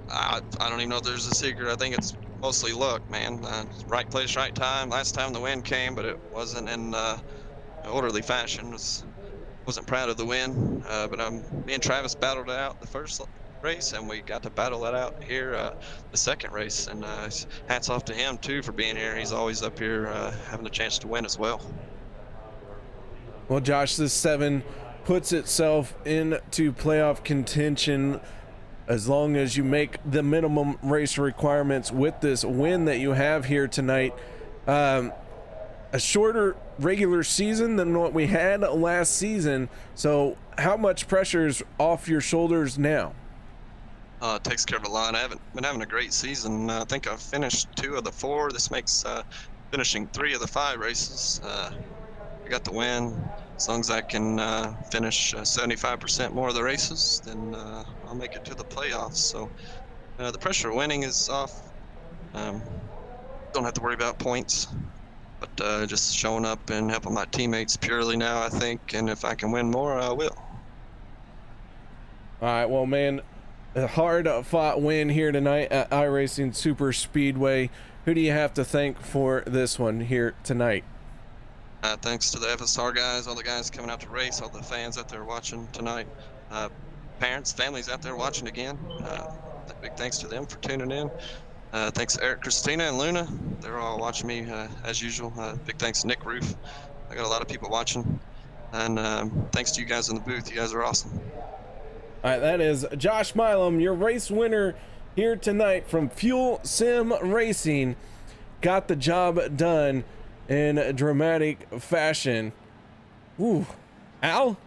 I don't even know if there's a secret. I think it's mostly luck, man. Right place, right time. Last time the win came, but it wasn't in orderly fashion. Wasn't proud of the win, but me and Travis battled it out the first race, and we got to battle that out here the second race. And hats off to him too for being here. He's always up here having a chance to win as well. Well, Josh, this 7 puts itself into playoff contention as long as you make the minimum race requirements with this win that you have here tonight. A shorter regular season than what we had last season. So how much pressure's off your shoulders now? It takes care of a lot. I haven't been having a great season. I think I've finished 2 of the 4. This makes finishing 3 of the 5 races. I got the win. As long as I can finish 75% more of the races, then I'll make it to the playoffs. So the pressure of winning is off. Don't have to worry about points, but just showing up and helping my teammates purely now, I think. And if I can win more, I will. All right, well, man, a hard-fought win here tonight at iRacing Superspeedway. Who do you have to thank for this one here tonight? Thanks to the FSR guys, all the guys coming out to race, all the fans out there watching tonight, parents, families out there watching again. Big thanks to them for tuning in. Thanks to Eric, Christina, and Luna. They're all watching me as usual. Big thanks to Nick Roof. I got a lot of people watching. And thanks to you guys in the booth. You guys are awesome. All right, that is Josh Milam, your race winner here tonight from Fuel Sim Racing. Got the job done in dramatic fashion. Ooh, Al,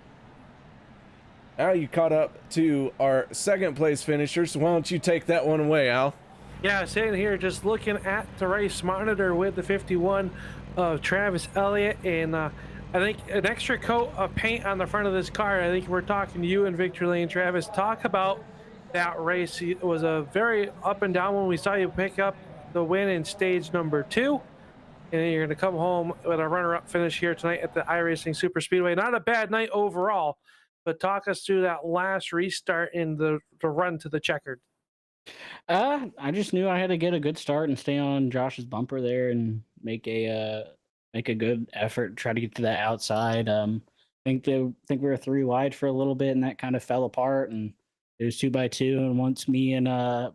you caught up to our second place finisher, so why don't you take that one away, Al? Yeah, sitting here just looking at the race monitor with the 51 of Travis Elliott, and I think an extra coat of paint on the front of this car. I think we're talking to you in Victory Lane, Travis. Talk about that race. It was a very up and down when we saw you pick up the win in stage number 2. And then you're going to come home with a runner-up finish here tonight at the iRacing Superspeedway. Not a bad night overall, but talk us through that last restart in the run to the checkered. I just knew I had to get a good start and stay on Josh's bumper there and make a good effort, try to get to that outside. Think we were 3 wide for a little bit, and that kind of fell apart. And it was 2x2. And once me and the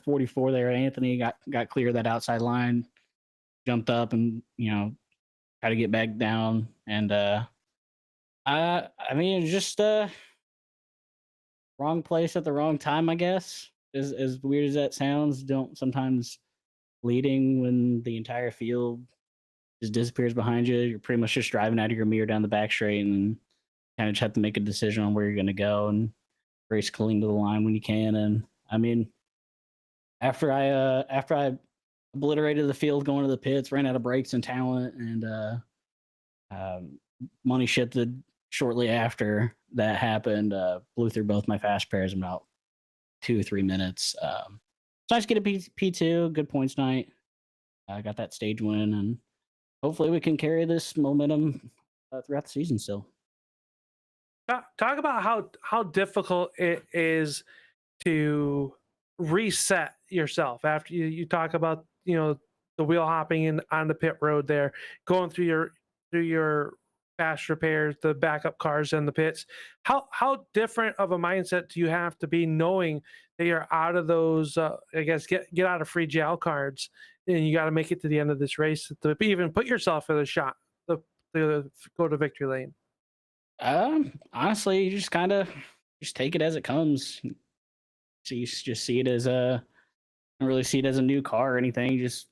44 there, Anthony, got clear of that outside line, jumped up and try to get back down. And I mean, it's just wrong place at the wrong time, I guess. As weird as that sounds, don't sometimes leading when the entire field just disappears behind you. You're pretty much just driving out of your mirror down the back straight and kind of just have to make a decision on where you're going to go and race clean to the line when you can. And I mean, after I obliterated the field going to the pits, ran out of brakes and talent, and money shifted shortly after that happened. Blew through both my fast pairs in about 2 or 3 minutes. It's nice to get a P2, good points night. I got that stage win, and hopefully we can carry this momentum throughout the season still. Talk about how difficult it is to reset yourself after you talk about the wheel hopping in on the pit road there, going through your fast repairs, the backup cars and the pits. How different of a mindset do you have to be knowing that you're out of those I guess get out of free jail cards, and you got to make it to the end of this race to even put yourself in a shot to go to victory lane? Honestly, you just kind of just take it as it comes. So you just see it as don't really see it as a new car or anything. You just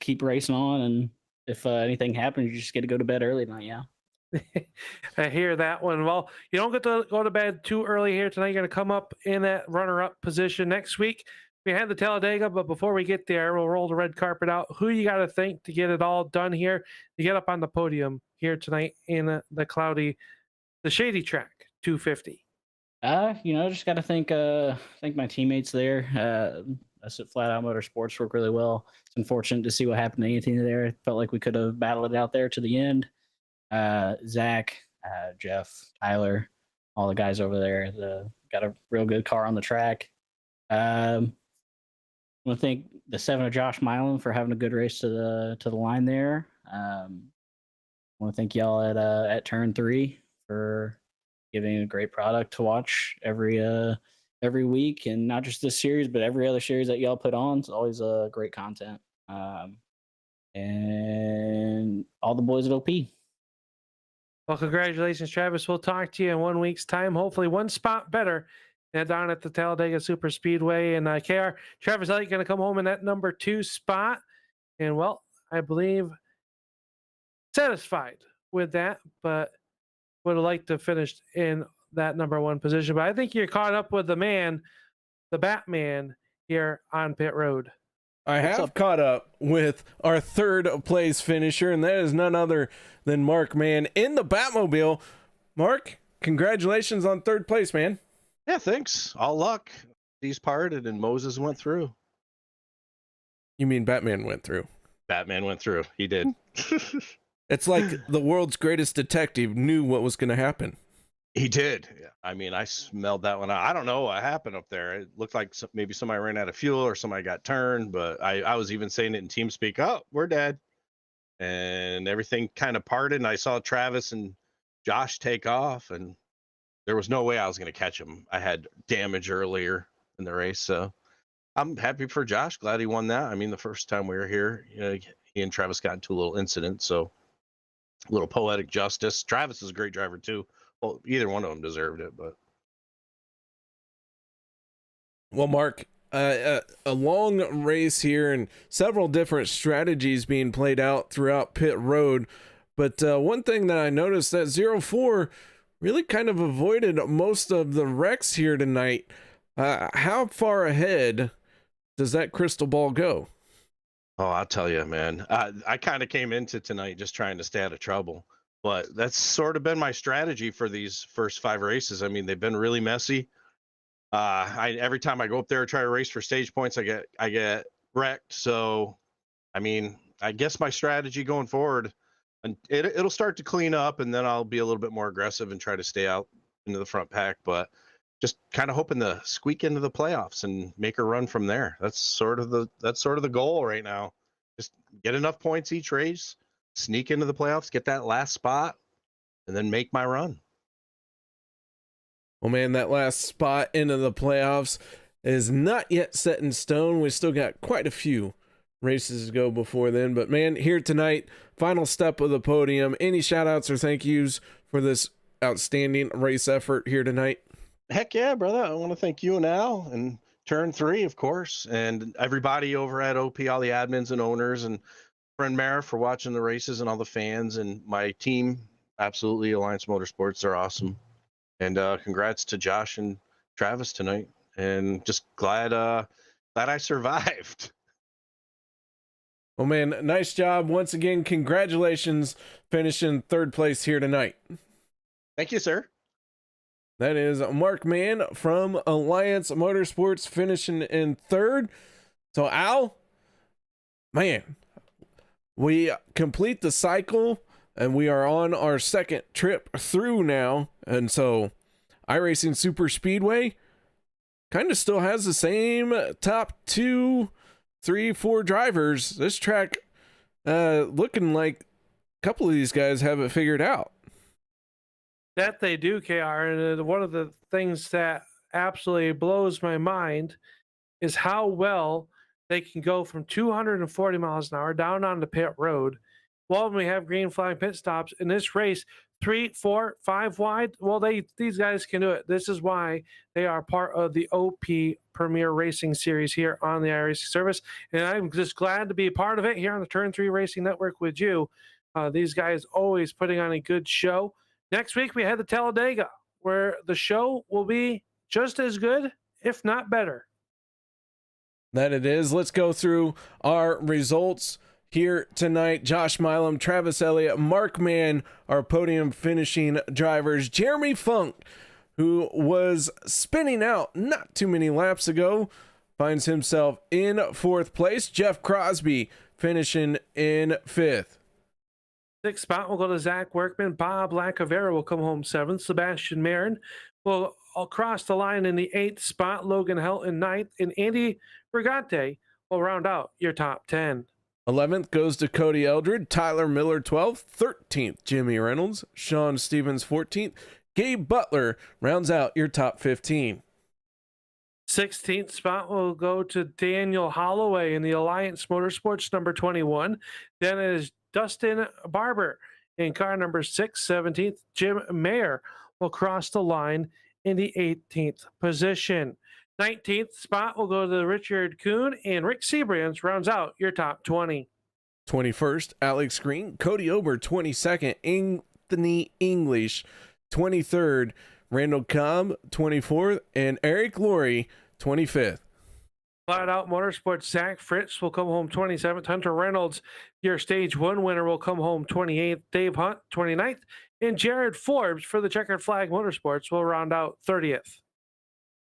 keep racing on, and if anything happens, you just get to go to bed early tonight. Yeah. I hear that one. Well, you don't get to go to bed too early here tonight. You're going to come up in that runner-up position next week. We had the Talladega, but before we get there, we'll roll the red carpet out. Who you got to thank to get it all done here, to get up on the podium here tonight in the Shady Track 250? Just got to thank my teammates there. Us at Flat Out Motorsports work really well. It's unfortunate to see what happened to Anthony there. It felt like we could have battled it out there to the end. Zach, Jeff, Tyler, all the guys over there, got a real good car on the track. I want to thank the 7 of Josh Milam for having a good race to the line there. I want to thank y'all at Turn 3 for giving a great product to watch every every week, and not just this series, but every other series that y'all put on. It's always great content. And all the boys at OP. Well, congratulations, Travis. We'll talk to you in 1 week's time. Hopefully, one spot better down at the Talladega Superspeedway. And KR, Travis Elliott going to come home in that number 2 spot. And, well, I believe satisfied with that, but would have liked to finish in that number 1 position. But I think you're caught up with the man, the Batman, here on pit road. I have caught up with our 3rd place finisher, and that is none other than Mark Mann in the Batmobile. Mark, congratulations on 3rd place, man. Yeah, thanks. All luck. These parted and Moses went through. You mean Batman went through? Batman went through. He did. It's like the world's greatest detective knew what was going to happen. He did. I mean, I smelled that one out. I don't know what happened up there. It looked like maybe somebody ran out of fuel or somebody got turned, but I was even saying it in TeamSpeak, oh, we're dead. And everything kind of parted, and I saw Travis and Josh take off, and there was no way I was going to catch him. I had damage earlier in the race, so I'm happy for Josh. Glad he won that. I mean, the first time we were here, he and Travis got into a little incident, so a little poetic justice. Travis is a great driver, too. Well, either one of them deserved it, but. Well, Mark, a long race here and several different strategies being played out throughout pit road. But one thing that I noticed that 04 really kind of avoided most of the wrecks here tonight. How far ahead does that crystal ball go? Oh, I'll tell you, man. I kind of came into tonight just trying to stay out of trouble. But that's sort of been my strategy for these first 5 races. I mean, they've been really messy. Every time I go up there and try to race for stage points, I get wrecked. So, I mean, I guess my strategy going forward, and it'll start to clean up, and then I'll be a little bit more aggressive and try to stay out into the front pack. But just kind of hoping to squeak into the playoffs and make a run from there. That's sort of the goal right now. Just get enough points each race, sneak into the playoffs, get that last spot, and then make my run. Well, man, that last spot into the playoffs is not yet set in stone. We still got quite a few races to go before then. But, man, here tonight, final step of the podium. Any shout-outs or thank yous for this outstanding race effort here tonight? Heck yeah, brother. I want to thank you and Al and Turn 3, of course, and everybody over at OP, all the admins and owners, and friend Mara for watching the races, and all the fans, and my team. Absolutely, Alliance Motorsports are awesome. And congrats to Josh and Travis tonight, and just glad I survived. Well, man, nice job once again. Congratulations, finishing 3rd place here tonight. Thank you, sir. That is Mark Mann from Alliance Motorsports finishing in 3rd. So, Al, man, we complete the cycle and we are on our 2nd trip through now. And so iRacing Superspeedway kind of still has the same top 2, 3, 4 drivers. This track looking like a couple of these guys have it figured out. That they do, KR. And one of the things that absolutely blows my mind is how well they can go from 240 miles an hour down on the pit road while we have green flag pit stops in this race, 3, 4, 5 wide. Well, these guys can do it. This is why they are part of the OP Premier Racing Series here on the iRacing service. And I'm just glad to be a part of it here on the Turn 3 Racing Network with you. These guys always putting on a good show. Next week, we had the Talladega, where the show will be just as good, if not better. That it is. Let's go through our results here tonight. Josh Milam, Travis Elliott, Mark Mann, our podium finishing drivers. Jeremy Funk, who was spinning out not too many laps ago, finds himself in 4th place. Jeff Crosby finishing in 5th. 6th spot will go to Zach Workman. Bob Lacavera will come home 7th. Sebastian Marin will cross the line in the 8th spot. Logan Helt in 9th. And Andy Brigante will round out your top 10. 11th goes to Cody Eldred. Tyler Miller 12th. 13th, Jimmy Reynolds. Sean Stevens 14th. Gabe Butler rounds out your top 15. 16th spot will go to Daniel Holloway in the Alliance Motorsports number 21. Then it is Dustin Barber in car number 6. 17th, Jim Mayer will cross the line in the 18th position. 19th spot will go to Richard Kuhn, and Rick Seabrands rounds out your top 20. 21st, Alex Green. Cody Ober, 22nd. Anthony English, 23rd. Randall Cobb, 24th. And Eric Laurie, 25th. Flat Out Motorsports, Zach Fritz will come home 27th. Hunter Reynolds, your stage 1 winner, will come home 28th. Dave Hunt, 29th. And Jared Forbes for the Checkered Flag Motorsports will round out 30th.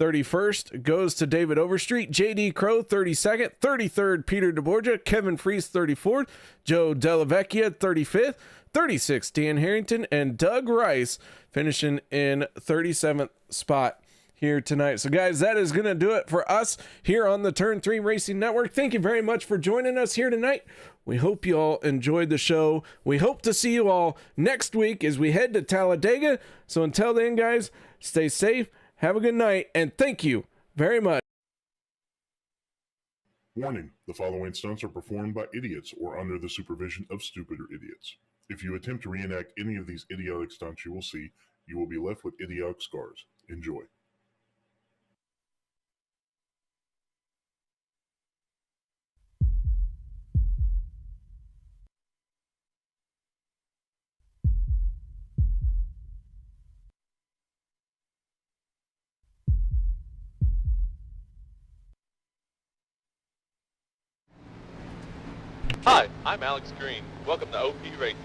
31st goes to David Overstreet. JD Crow, 32nd. 33rd, Peter DeBorgia. Kevin Fries, 34th. Joe Delavecchia, 35th. 36th, Dan Harrington. And Doug Rice finishing in 37th spot here tonight. So guys, that is going to do it for us here on the Turn 3 Racing Network. Thank you very much for joining us here tonight. We hope you all enjoyed the show. We hope to see you all next week as we head to Talladega. So until then, guys, stay safe, have a good night, and thank you very much. Warning, the following stunts are performed by idiots or under the supervision of stupider idiots. If you attempt to reenact any of these idiotic stunts you will see, you will be left with idiotic scars. Enjoy. Hi, I'm Alex Green. Welcome to OP Racing.